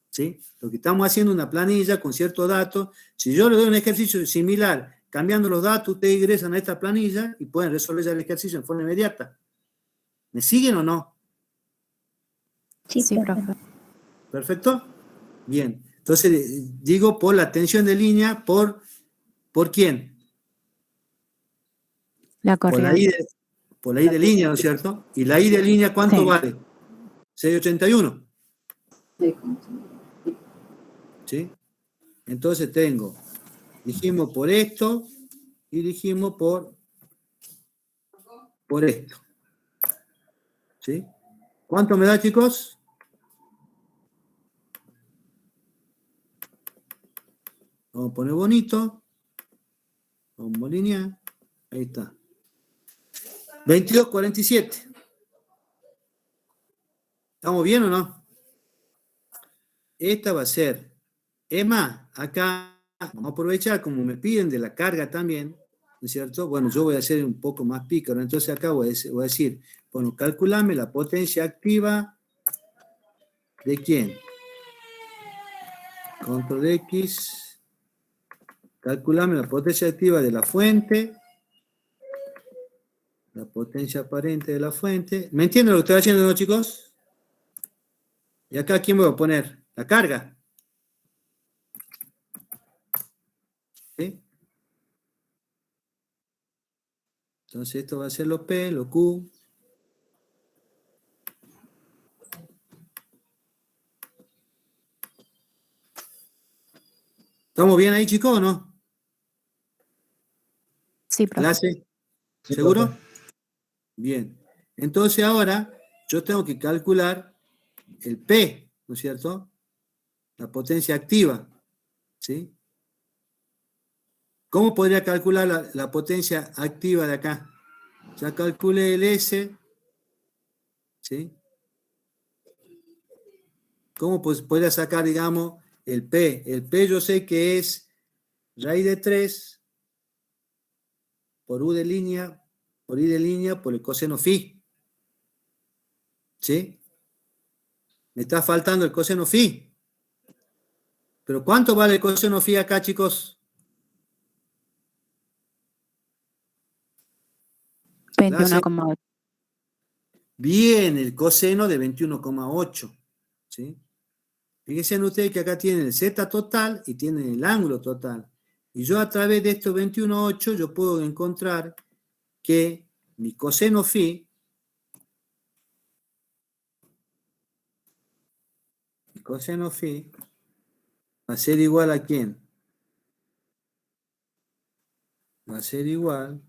¿Sí? Lo que estamos haciendo es una planilla con ciertos datos. Si yo le doy un ejercicio similar, cambiando los datos, ustedes ingresan a esta planilla y pueden resolver ya el ejercicio en forma inmediata. ¿Me siguen o no? Sí, profe. ¿Perfecto? Bien. Entonces, digo por la tensión de línea, ¿por quién? La corriente. Por la I de línea, ¿no es cierto? ¿Y la I de línea cuánto vale? 681. ¿Sí? Entonces dijimos por esto y dijimos por esto. ¿Sí? ¿Cuánto me da, chicos? Vamos a poner bonito. Vamos a alinear. Ahí está. 22,47. ¿Estamos bien o no? Esta va a ser. Es más, acá vamos a aprovechar, como me piden de la carga también, ¿no es cierto? Bueno, yo voy a hacer un poco más pícaro. Entonces acá voy a decir, bueno, calculame la potencia activa de quién. Control X. Calculame la potencia activa de la fuente. La potencia aparente de la fuente. ¿Me entienden lo que estoy haciendo, no, chicos? Y acá, ¿quién voy a poner? La carga. ¿Sí? Entonces esto va a ser lo P, lo Q. ¿Estamos bien ahí, chicos, o no? Sí, profe. ¿Clase? ¿Seguro? Bien. Entonces ahora yo tengo que calcular el P, ¿no es cierto? la potencia activa, ¿sí? ¿Cómo podría calcular la potencia activa de acá? Ya calculé el S, ¿sí? ¿Cómo podría sacar, digamos, el P? El P yo sé que es raíz de 3 por U de línea, por I de línea, por el coseno phi. ¿Sí? Me está faltando el coseno phi. ¿Pero cuánto vale el coseno phi acá, chicos? 21,8. Bien, el coseno de 21,8. ¿Sí? Fíjense ustedes que acá tienen el Z total y tienen el ángulo total. Y yo a través de estos 21,8 yo puedo encontrar que mi coseno phi va a ser igual a ¿quién? Va a ser igual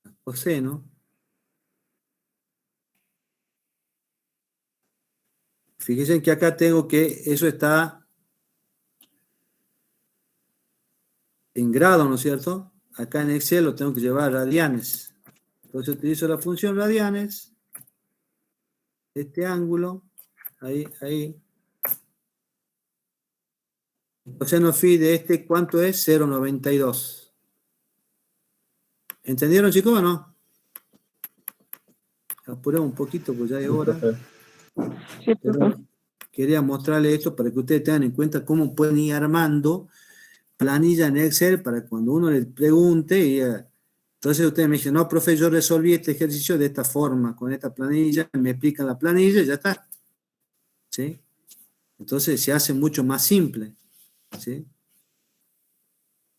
a coseno. Fíjense que acá tengo que eso está en grado, ¿no es cierto? Acá en Excel lo tengo que llevar a radianes. Entonces utilizo la función radianes. Este ángulo, ahí. El coseno phi de este, ¿cuánto es? 0,92. ¿Entendieron, chicos, o no? Apuremos un poquito, pues ya es hora. Sí, profe. Quería mostrarles esto para que ustedes tengan en cuenta cómo pueden ir armando planilla en Excel para cuando uno les pregunte. Entonces ustedes me dicen, no, profe, yo resolví este ejercicio de esta forma, con esta planilla, me explican la planilla y ya está. ¿Sí? Entonces se hace mucho más simple. ¿Sí?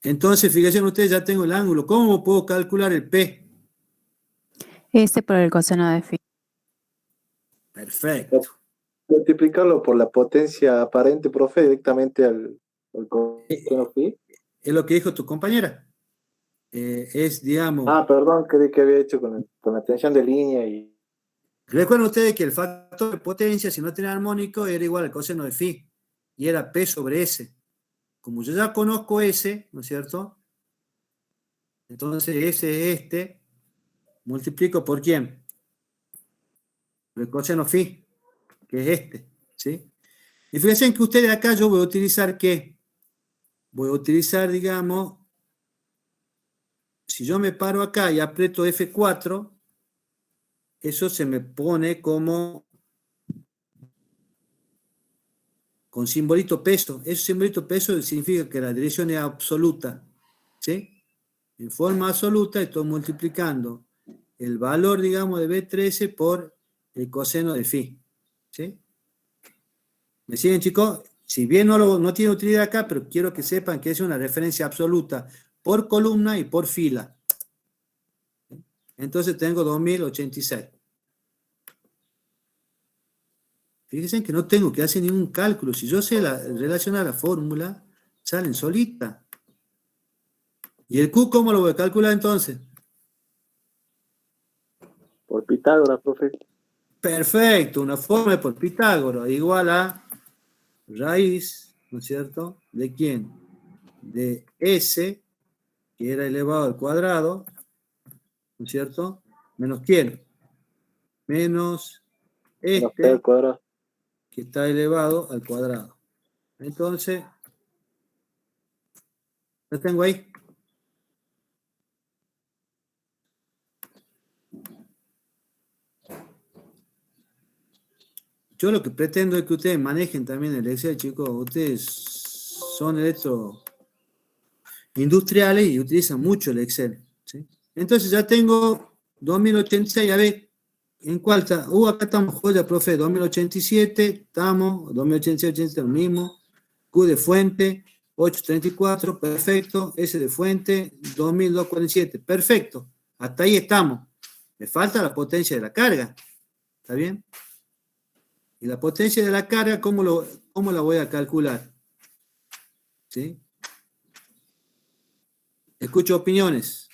Entonces, fíjense ustedes, ya tengo el ángulo. ¿Cómo puedo calcular el P? S por el coseno de phi. Perfecto. Multiplicarlo por la potencia aparente, profe, directamente al coseno phi. Es lo que dijo tu compañera. Es, digamos... Ah, perdón, creí que había hecho con la tensión de línea y... Recuerden ustedes que el factor de potencia, si no tiene armónico, era igual al coseno de phi. Y era P sobre S. Como yo ya conozco S, ¿no es cierto? Entonces S es este. Multiplico por ¿quién? Por el coseno phi, que es este. ¿Sí? Y fíjense que ustedes acá yo voy a utilizar ¿qué? Voy a utilizar, digamos, si yo me paro acá y aprieto F4, eso se me pone como con simbolito peso. Ese simbolito peso significa que la dirección es absoluta. ¿Sí? En forma absoluta estoy multiplicando el valor, digamos, de B13 por el coseno de phi. ¿Sí? ¿Me siguen, chicos? Si bien no tiene utilidad acá, pero quiero que sepan que es una referencia absoluta por columna y por fila. Entonces tengo 2086. Fíjense que no tengo que hacer ningún cálculo. Si yo sé relacionar la fórmula, salen solitas. ¿Y el Q cómo lo voy a calcular entonces? Por Pitágoras, profe. Perfecto, una fórmula por Pitágoras igual a raíz, ¿no es cierto? ¿De quién? De S, que era elevado al cuadrado, ¿no es cierto? Menos quién? Menos este, que está elevado al cuadrado. Entonces, lo tengo ahí. Yo lo que pretendo es que ustedes manejen también el Excel, chicos. Ustedes son industriales y utilizan mucho el Excel. ¿Sí? Entonces ya tengo 2086, a ver, ¿en cuál está? Acá estamos, joya, profe, 2087, estamos, 2086, lo mismo. Q de fuente, 834, perfecto. S de fuente, 2247, perfecto. Hasta ahí estamos. Me falta la potencia de la carga. ¿Está bien? Y la potencia de la carga, ¿cómo la voy a calcular? ¿Sí? Escucho opiniones.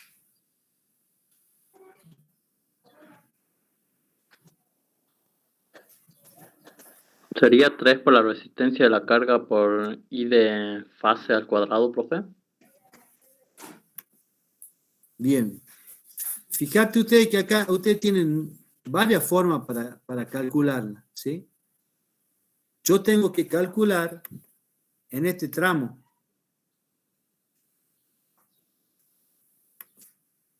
¿Sería 3 por la resistencia de la carga por I de fase al cuadrado, profe? Bien. Fíjate ustedes que acá ustedes tienen varias formas para calcularla, ¿sí? Yo tengo que calcular en este tramo,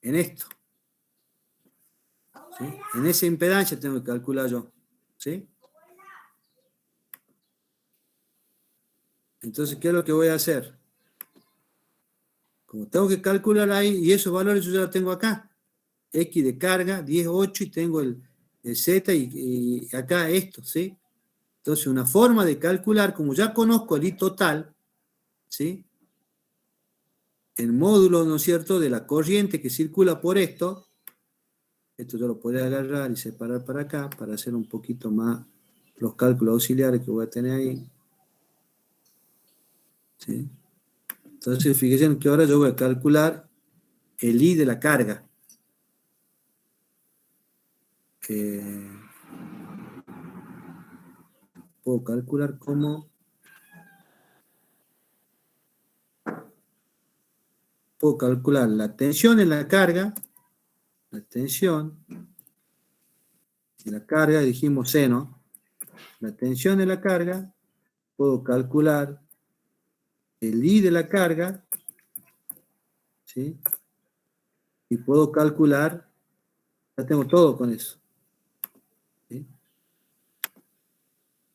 en esto, ¿sí? En esa impedancia tengo que calcular yo, ¿sí? Entonces, ¿qué es lo que voy a hacer? Como tengo que calcular ahí, y esos valores yo ya los tengo acá. X de carga, 10,8, y tengo el Z y acá esto, ¿sí? Entonces, una forma de calcular, como ya conozco el I total, ¿sí? El módulo, ¿no es cierto?, de la corriente que circula por esto yo lo podría agarrar y separar para acá, para hacer un poquito más los cálculos auxiliares que voy a tener ahí. ¿Sí? Entonces, fíjense que ahora yo voy a calcular el I de la carga. Puedo calcular como... Puedo calcular la tensión en la carga, la tensión en la carga, dijimos C, ¿no? La tensión de la carga, puedo calcular el I de la carga, ¿sí? Y puedo calcular, ya tengo todo con eso. ¿Sí?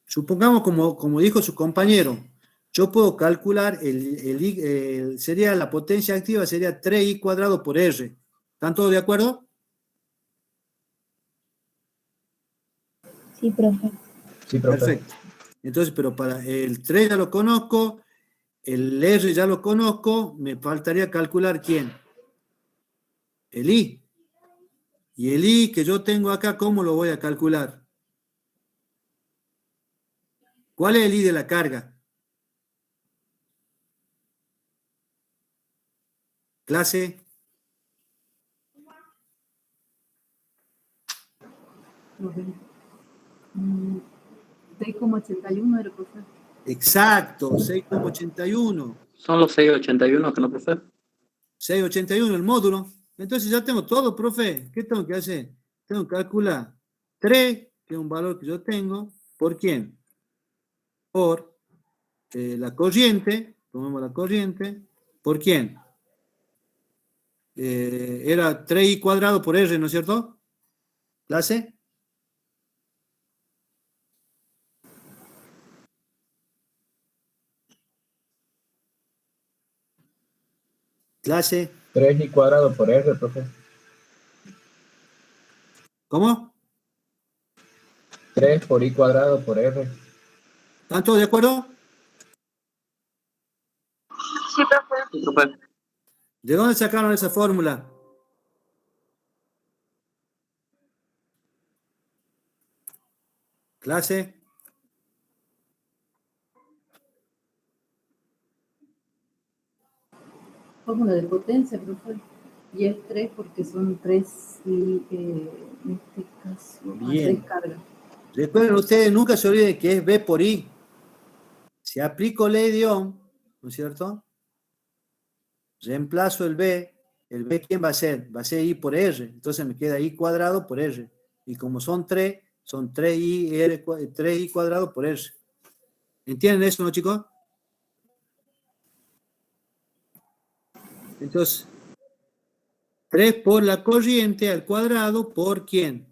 Supongamos, como dijo su compañero, yo puedo calcular, sería la potencia activa, sería 3I cuadrado por R. ¿Están todos de acuerdo? Sí, profe. Sí, profe. Perfecto. Entonces, pero para el 3 ya lo conozco, el R ya lo conozco, me faltaría calcular ¿quién? El I. Y el I que yo tengo acá, ¿cómo lo voy a calcular? ¿Cuál es el I de la carga? Clase. Profe. 6,81 era, profe. Exacto, 6,81. Son los 681, ¿que no, profe? 6,81 el módulo. Entonces ya tengo todo, profe. ¿Qué tengo que hacer? Tengo que calcular 3, que es un valor que yo tengo, ¿por quién? Por la corriente, tomemos la corriente, ¿por quién? Era 3I cuadrado por R, ¿no es cierto? ¿Clase? ¿Clase? 3I cuadrado por R, profe. ¿Cómo? 3 por I cuadrado por R. ¿Están todos de acuerdo? Sí, profe. Sí, profe. ¿De dónde sacaron esa fórmula? ¿Clase? Fórmula de potencia, profe. Y es 3 porque son 3 y en este caso Bien. 3 cargas. Recuerden ustedes, nunca se olviden que es B por I. Si aplico ley de Ohm, ¿no es cierto? Reemplazo el B ¿quién va a ser? Va a ser I por R. Entonces me queda I cuadrado por R. Y como son 3, son 3I cuadrado por R. ¿Entienden eso, no, chicos? Entonces, 3 por la corriente al cuadrado, ¿por quién?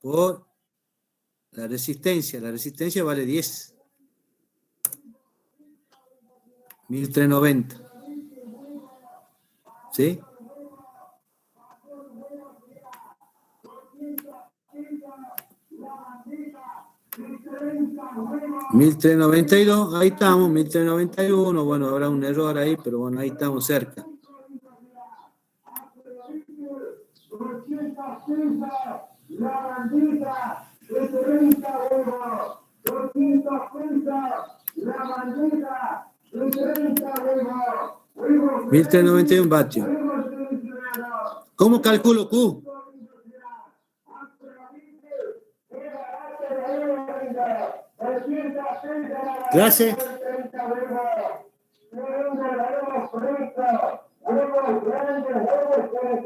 Por la resistencia. La resistencia vale 10. 1390. ¿Sí? $1,392, ahí estamos, 1,391, bueno, habrá un error ahí, pero bueno, ahí estamos cerca. $1,391 vatios. ¿Cómo calculo Q? Clase.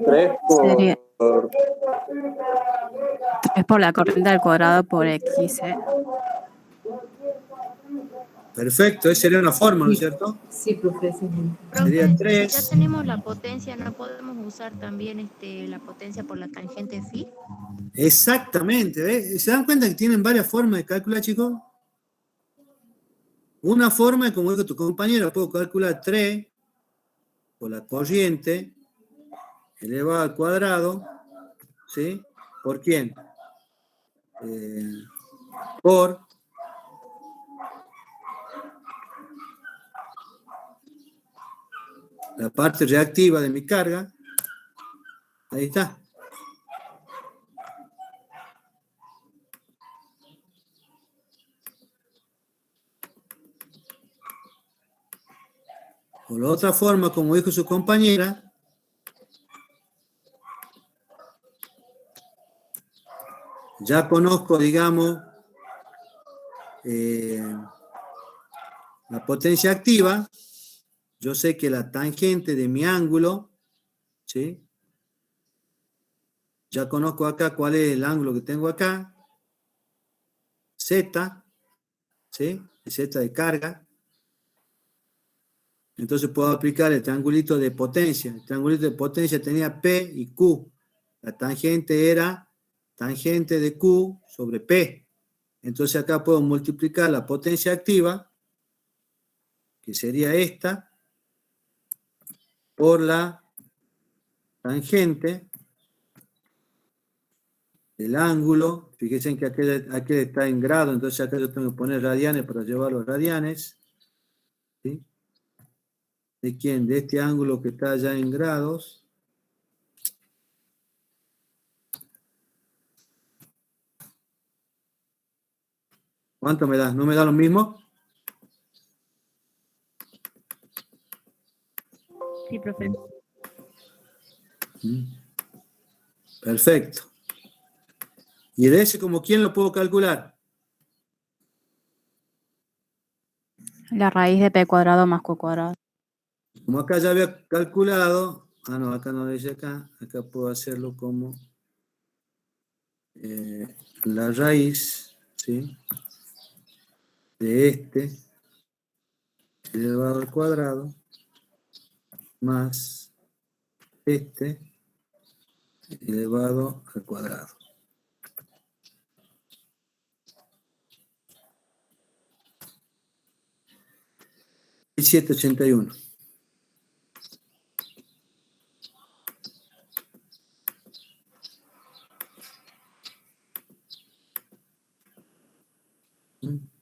3 Sería por 3 por la corriente al cuadrado por x. Perfecto, esa sería una forma, ¿no es cierto? Sí, profe, ese es el- Sería Profe, 3. ya tenemos la potencia, ¿no podemos usar también la potencia por la tangente phi? Exactamente, ¿ves? ¿Se dan cuenta que tienen varias formas de calcular, chicos? Una forma es como dijo tu compañero, puedo calcular 3 por la corriente elevado al cuadrado, ¿sí? ¿Por quién? Por la parte reactiva de mi carga. Ahí está. O la otra forma, como dijo su compañera, ya conozco, digamos, la potencia activa. Yo sé que la tangente de mi ángulo, ¿sí? Ya conozco acá cuál es el ángulo que tengo acá. Z, ¿sí? Z de carga. Entonces puedo aplicar el triangulito de potencia. El triangulito de potencia tenía P y Q. La tangente era tangente de Q sobre P. Entonces acá puedo multiplicar la potencia activa, que sería esta, por la tangente del ángulo. Fíjense que aquel está en grado, entonces acá yo tengo que poner radianes para llevar los radianes. ¿Sí? ¿De quién? De este ángulo que está ya en grados. ¿Cuánto me da? ¿No me da lo mismo? Sí, profe. Perfecto. ¿Y de ese como quién lo puedo calcular? La raíz de p cuadrado más q cuadrado. Como acá ya había calculado, no, acá no dice acá puedo hacerlo como la raíz, ¿sí? De este elevado al cuadrado más este elevado al cuadrado. Y 781. ¿Mm?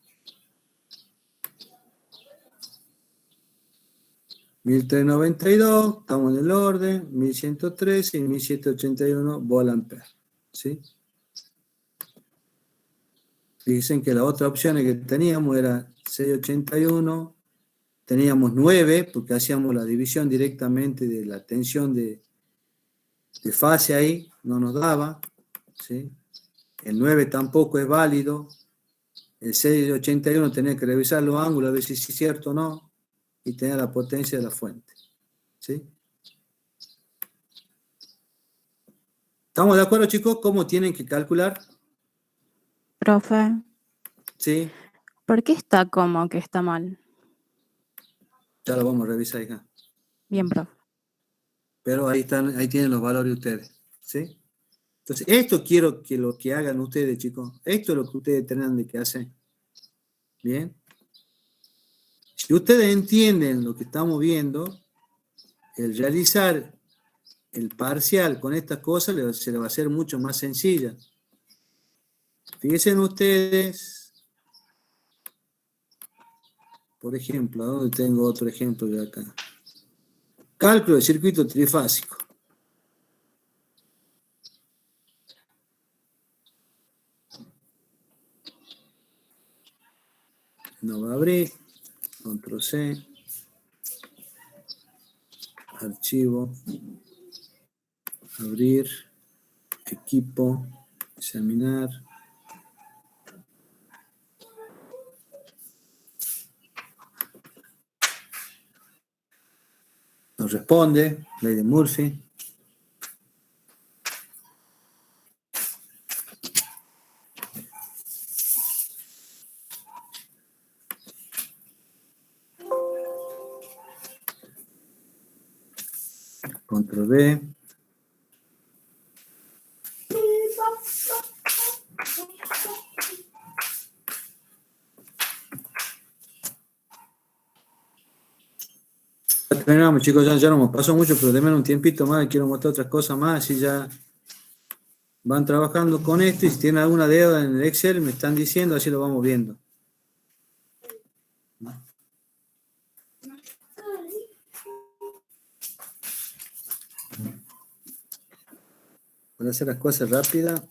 1392, estamos en el orden, 1113 y 1781 volt-ampere. ¿Sí? Dicen que las otras opciones que teníamos era 681, teníamos 9, porque hacíamos la división directamente de la tensión de fase ahí, no nos daba. ¿Sí? El 9 tampoco es válido. El 681 tenía que revisar los ángulos, a ver si es cierto o no, y tenía la potencia de la fuente. ¿Sí? ¿Estamos de acuerdo, chicos? ¿Cómo tienen que calcular? Profe, Sí, ¿por qué está como que está mal? ya lo vamos a revisar acá. Bien, profe. Pero ahí están, ahí tienen los valores ustedes. ¿Sí? Entonces, esto quiero que lo que hagan ustedes, chicos. Esto es lo que ustedes tendrán de que hacer. ¿Bien? Si ustedes entienden lo que estamos viendo, el realizar el parcial con estas cosas se le va a hacer mucho más sencilla. Fíjense ustedes, por ejemplo, ¿dónde tengo otro ejemplo de acá? Cálculo de circuito trifásico. No va a abrir. Control C. Archivo. Abrir. Equipo. Examinar. Nos responde, ley de Murphy. Control B. Ya terminamos, chicos, ya no me pasó mucho, pero denme un tiempito más, quiero mostrar otras cosas más, así ya van trabajando con esto y si tienen alguna deuda en el Excel me están diciendo, así lo vamos viendo. Para hacer las cosas rápidas.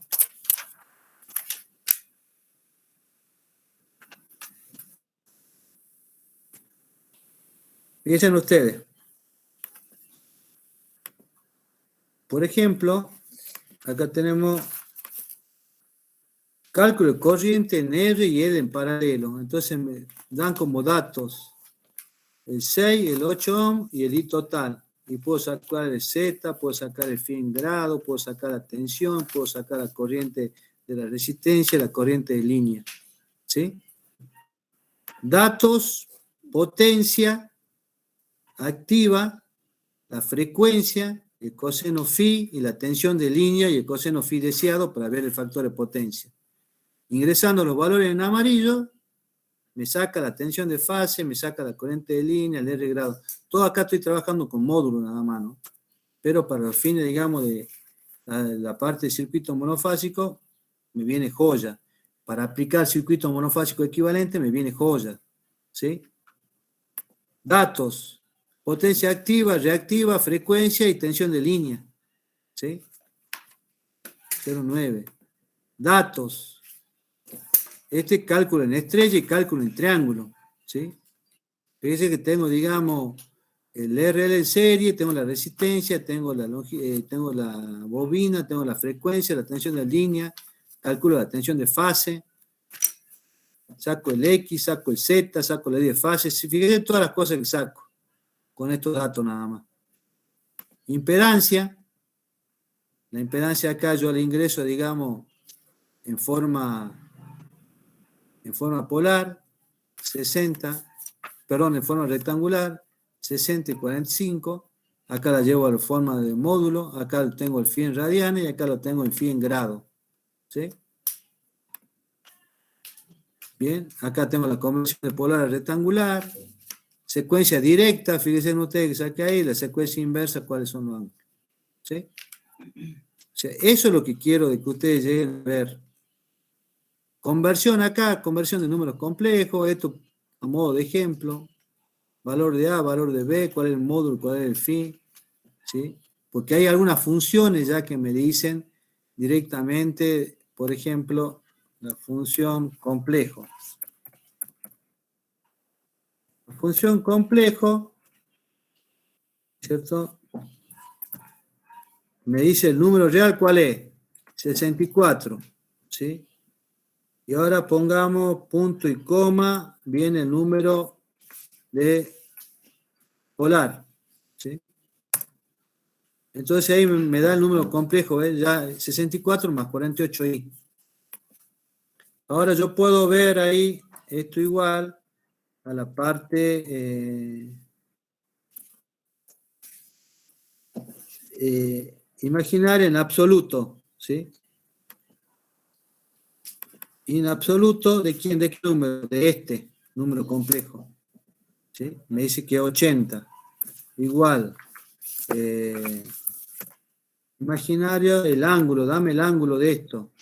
Fíjense ustedes. Por ejemplo, acá tenemos cálculo de corriente en R y L en paralelo. Entonces me dan como datos el 6, el 8 ohm y el I total. Y puedo sacar el Z, puedo sacar el phi en grado, puedo sacar la tensión, puedo sacar la corriente de la resistencia, la corriente de línea. ¿Sí? Datos, potencia activa, la frecuencia, el coseno phi y la tensión de línea y el coseno phi deseado para ver el factor de potencia. Ingresando los valores en amarillo, me saca la tensión de fase, me saca la corriente de línea, el R grado. Todo acá estoy trabajando con módulo nada más, ¿no? Pero para los fines, digamos, de la parte de circuito monofásico, me viene joya. Para aplicar circuito monofásico equivalente, me viene joya. ¿Sí? Datos. Potencia activa, reactiva, frecuencia y tensión de línea. ¿Sí? 0,9. Datos. Este cálculo en estrella y cálculo en triángulo. ¿Sí? Fíjense que tengo, digamos, el RL en serie, tengo la resistencia, tengo la bobina, tengo la frecuencia, la tensión de línea, calculo la tensión de fase, saco el X, saco el Z, saco la I de fase. Fíjense todas las cosas que saco con estos datos nada más. Impedancia. La impedancia acá yo la ingreso, digamos, en forma polar, 60, perdón, en forma rectangular, 60 y 45. Acá la llevo a la forma de módulo, acá tengo el phi en radianes y acá lo tengo en phi en grado. ¿Sí? Bien, acá tengo la conversión de polar a rectangular, secuencia directa, fíjense ustedes que saqué ahí, la secuencia inversa, cuáles son los ángulos. ¿Sí? O sea, eso es lo que quiero de que ustedes lleguen a ver. Conversión acá, conversión de números complejos, esto a modo de ejemplo. Valor de A, valor de B, cuál es el módulo, cuál es el phi. ¿Sí? Porque hay algunas funciones ya que me dicen directamente, por ejemplo, la función complejo. La función complejo, ¿cierto? Me dice el número real, ¿cuál es? 64, ¿sí? Y ahora pongamos punto y coma, viene el número de polar, ¿sí? Entonces ahí me da el número complejo, ¿ves? Ya 64 más 48i. Ahora yo puedo ver ahí esto igual a la parte imaginaria en absoluto, ¿sí? En absoluto, ¿de quién? ¿De qué número? De este número complejo. ¿Sí? Me dice que 80. Igual. Imaginario, el ángulo, dame el ángulo de esto.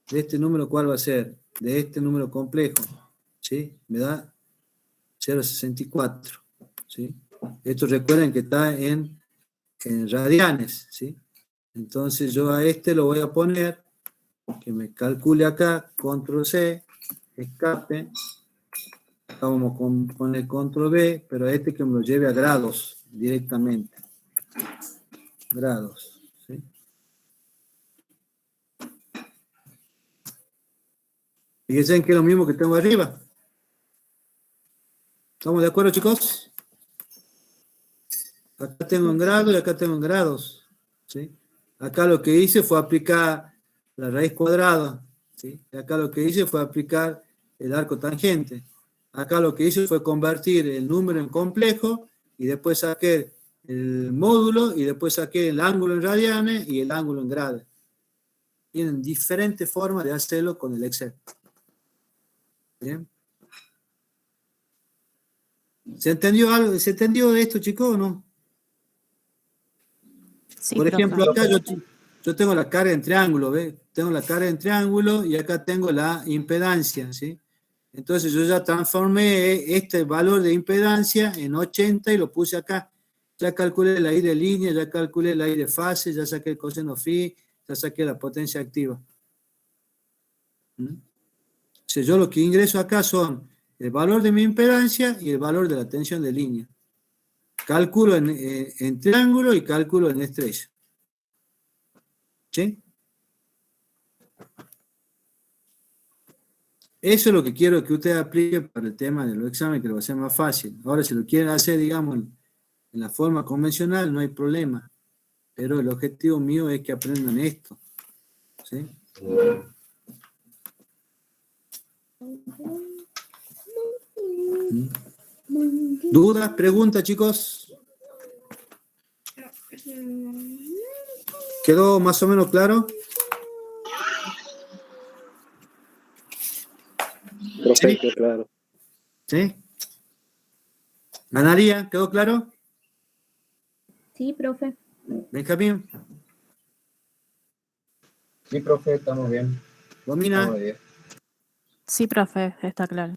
De este número, ¿cuál va a ser? De este número complejo. ¿Sí? Me da 0,64. ¿Sí? Esto recuerden que está en radianes. ¿Sí? Entonces yo a este lo voy a poner, que me calcule acá, control C, escape. Acá vamos con el control B, pero a este que me lo lleve a grados directamente. Grados. ¿Sí? Fíjense que es lo mismo que tengo arriba. ¿Estamos de acuerdo, chicos? Acá tengo en grado y acá tengo en grados. ¿Sí? Acá lo que hice fue aplicar la raíz cuadrada. ¿Sí? Y acá lo que hice fue aplicar el arco tangente. Acá lo que hice fue convertir el número en complejo y después saqué el módulo y después saqué el ángulo en radianes y el ángulo en grados. Tienen diferentes formas de hacerlo con el Excel. ¿Bien? ¿Se entendió algo? ¿Se entendió esto, chicos, o no? Sí, Por profe. ejemplo, acá yo tengo la carga en triángulo, ¿ves? Tengo la carga en triángulo y acá tengo la impedancia, ¿sí? Entonces yo ya transformé este valor de impedancia en 80 y lo puse acá. Ya calculé la I de línea, ya calculé la I de fase, ya saqué el coseno phi, ya saqué la potencia activa. Entonces yo lo que ingreso acá son el valor de mi impedancia y el valor de la tensión de línea. Cálculo en triángulo y cálculo en estrella. ¿Sí? Eso es lo que quiero que usted aplique para el tema de los exámenes, que lo va a hacer más fácil. Ahora, si lo quieren hacer, digamos, en la forma convencional, no hay problema. Pero el objetivo mío es que aprendan esto. ¿Sí? ¿Dudas? ¿Preguntas, chicos? ¿Quedó más o menos claro? Perfecto, claro. ¿Sí? Manaría, ¿quedó claro? Sí, profe. Benjamín, Sí, profe, estamos bien. Domina, Estamos bien. Sí, profe, está claro.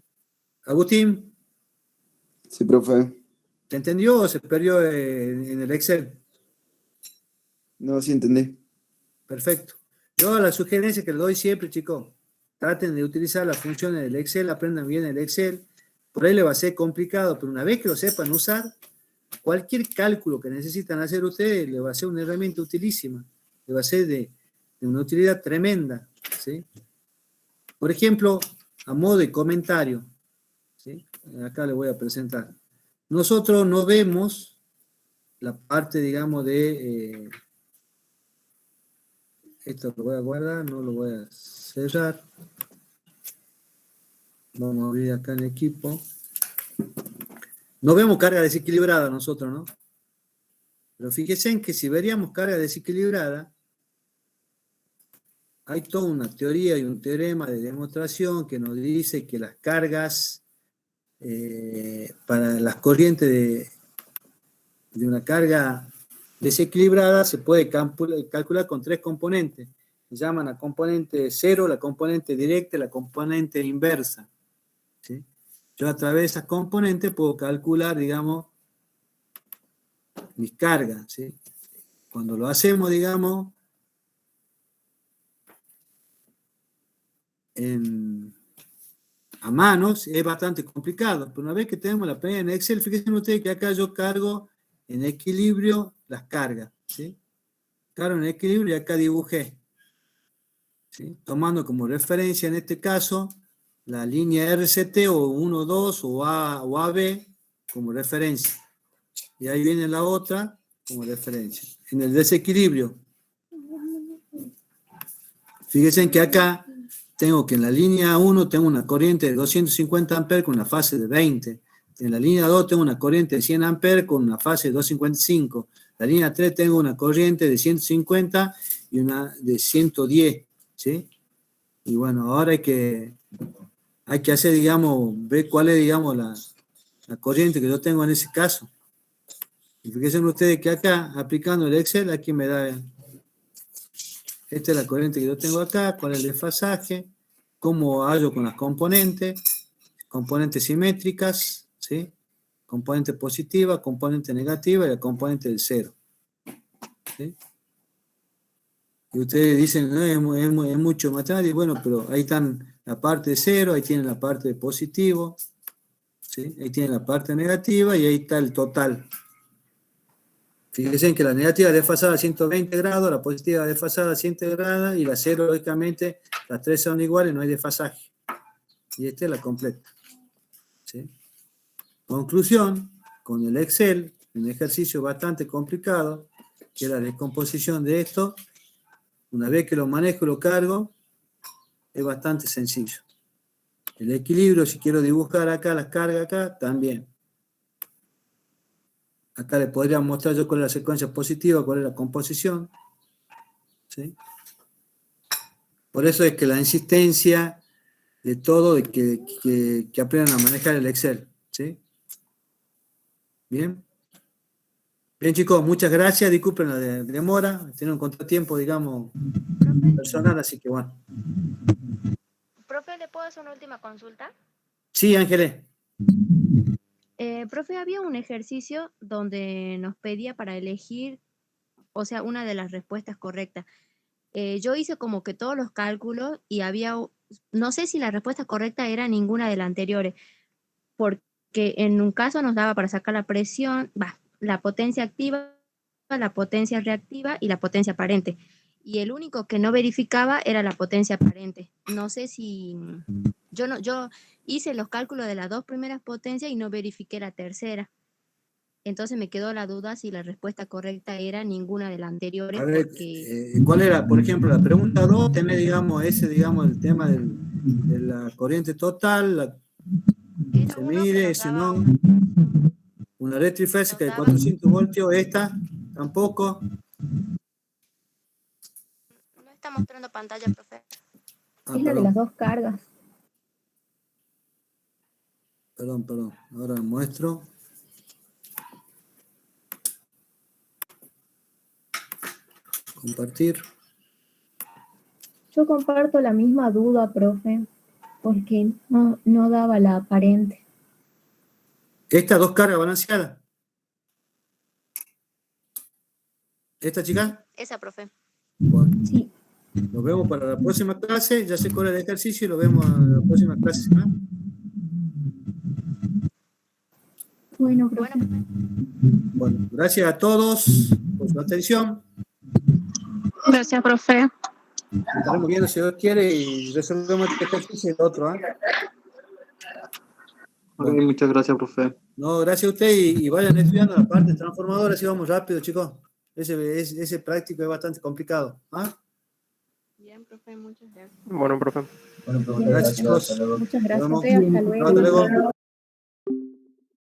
Agustín, Sí, profe. ¿te entendió o se perdió en el Excel? No, sí entendí. Perfecto. Yo la sugerencia que le doy siempre, chicos, traten de utilizar las funciones del Excel, aprendan bien el Excel. Por ahí le va a ser complicado, pero una vez que lo sepan usar, cualquier cálculo que necesitan hacer ustedes le va a ser una herramienta utilísima, le va a ser de una utilidad tremenda, ¿sí? Por ejemplo, a modo de comentario, ¿sí? Acá le voy a presentar. Nosotros no vemos la parte, digamos, de... esto lo voy a guardar, no lo voy a cerrar. Vamos a abrir acá en equipo. No vemos carga desequilibrada nosotros, ¿no? Pero fíjense en que si veríamos carga desequilibrada, hay toda una teoría y un teorema de demostración que nos dice que las cargas para las corrientes de una carga desequilibrada se puede calcular con tres componentes. Se llaman la componente cero, la componente directa y la componente inversa. ¿Sí? Yo a través de esas componentes puedo calcular, digamos, mis cargas. ¿Sí? Cuando lo hacemos, digamos, a manos, es bastante complicado. Pero una vez que tenemos la planilla en Excel, fíjense ustedes que acá yo cargo en equilibrio las cargas. ¿Sí? Cargo en equilibrio y acá dibujé. ¿Sí? Tomando como referencia en este caso la línea RCT o 1, 2 o A o AB como referencia. Y ahí viene la otra como referencia. En el desequilibrio, fíjense que acá tengo que en la línea 1 tengo una corriente de 250 amperes con una fase de 20. En la línea 2 tengo una corriente de 100 amperes con una fase de 255. La línea 3 tengo una corriente de 150 y una de 110. ¿Sí? Y bueno, ahora hay que hacer, digamos, ver cuál es, digamos, la corriente que yo tengo en ese caso. Y fíjense ustedes que acá, aplicando el Excel, aquí me da, esta es la corriente que yo tengo acá, cuál es el desfasaje, cómo hallo con las componentes simétricas, ¿sí? Componente positiva, componente negativa y la componente del cero. ¿Sí? Y ustedes dicen, no, es mucho matemática, bueno, pero ahí están la parte de cero, ahí tienen la parte de positivo, ¿sí? Ahí tienen la parte negativa y ahí está el total. Fíjense que la negativa desfasada a 120 grados, la positiva desfasada a 100 grados y la cero, lógicamente, las tres son iguales, no hay desfasaje. Y esta es la completa. ¿Sí? Conclusión, con el Excel un ejercicio bastante complicado, que es la descomposición de esto. Una vez que lo manejo y lo cargo, es bastante sencillo. El equilibrio, si quiero dibujar acá, las cargas acá, también. Acá le podría mostrar yo cuál es la secuencia positiva, cuál es la composición. ¿Sí? Por eso es que la insistencia de todo, de que aprendan a manejar el Excel. ¿Sí? Bien. Bien, chicos, muchas gracias. Disculpen la demora. Tiene un contratiempo, digamos, personal, así que bueno. Profe, ¿le puedo hacer una última consulta? Sí, Ángeles. Profe, había un ejercicio donde nos pedía para elegir, o sea, una de las respuestas correctas. Yo hice como que todos los cálculos y había, no sé si la respuesta correcta era ninguna de las anteriores, porque en un caso nos daba para sacar la presión, la potencia activa, la potencia reactiva y la potencia aparente. Y el único que no verificaba era la potencia aparente. No sé si... Yo hice los cálculos de las dos primeras potencias y no verifiqué la tercera. Entonces me quedó la duda si la respuesta correcta era ninguna de las anteriores. A ver, Porque... ¿cuál era? Por ejemplo, la pregunta 2, tenés, digamos, el tema de la corriente total, se mide, si no, una red trifásica de 400 voltios, esta, tampoco. No está mostrando pantalla, profe. Es la de las dos cargas. Perdón. Ahora muestro. Compartir. Yo comparto la misma duda, profe, porque no daba la aparente. ¿Estas dos cargas balanceadas? ¿Esta, chica? Esa, profe. Bueno. Sí. Nos vemos para la próxima clase. Ya sé cuál es el ejercicio y lo vemos en la próxima clase. ¿No? Bueno, profe. Bueno, gracias a todos por su atención. Gracias, profe. Estaremos viendo si Dios quiere y resolvemos este ejercicio y el otro. Bueno. Muchas gracias, profe. No, gracias a usted y vayan estudiando la parte transformadora, así vamos rápido, chicos. Ese práctico es bastante complicado. Bien, profe, muchas gracias. Bueno, profe. Bueno, profe, Gracias, chicos. hasta luego. Muchas gracias. Nos Hasta vemos. luego. Hasta luego.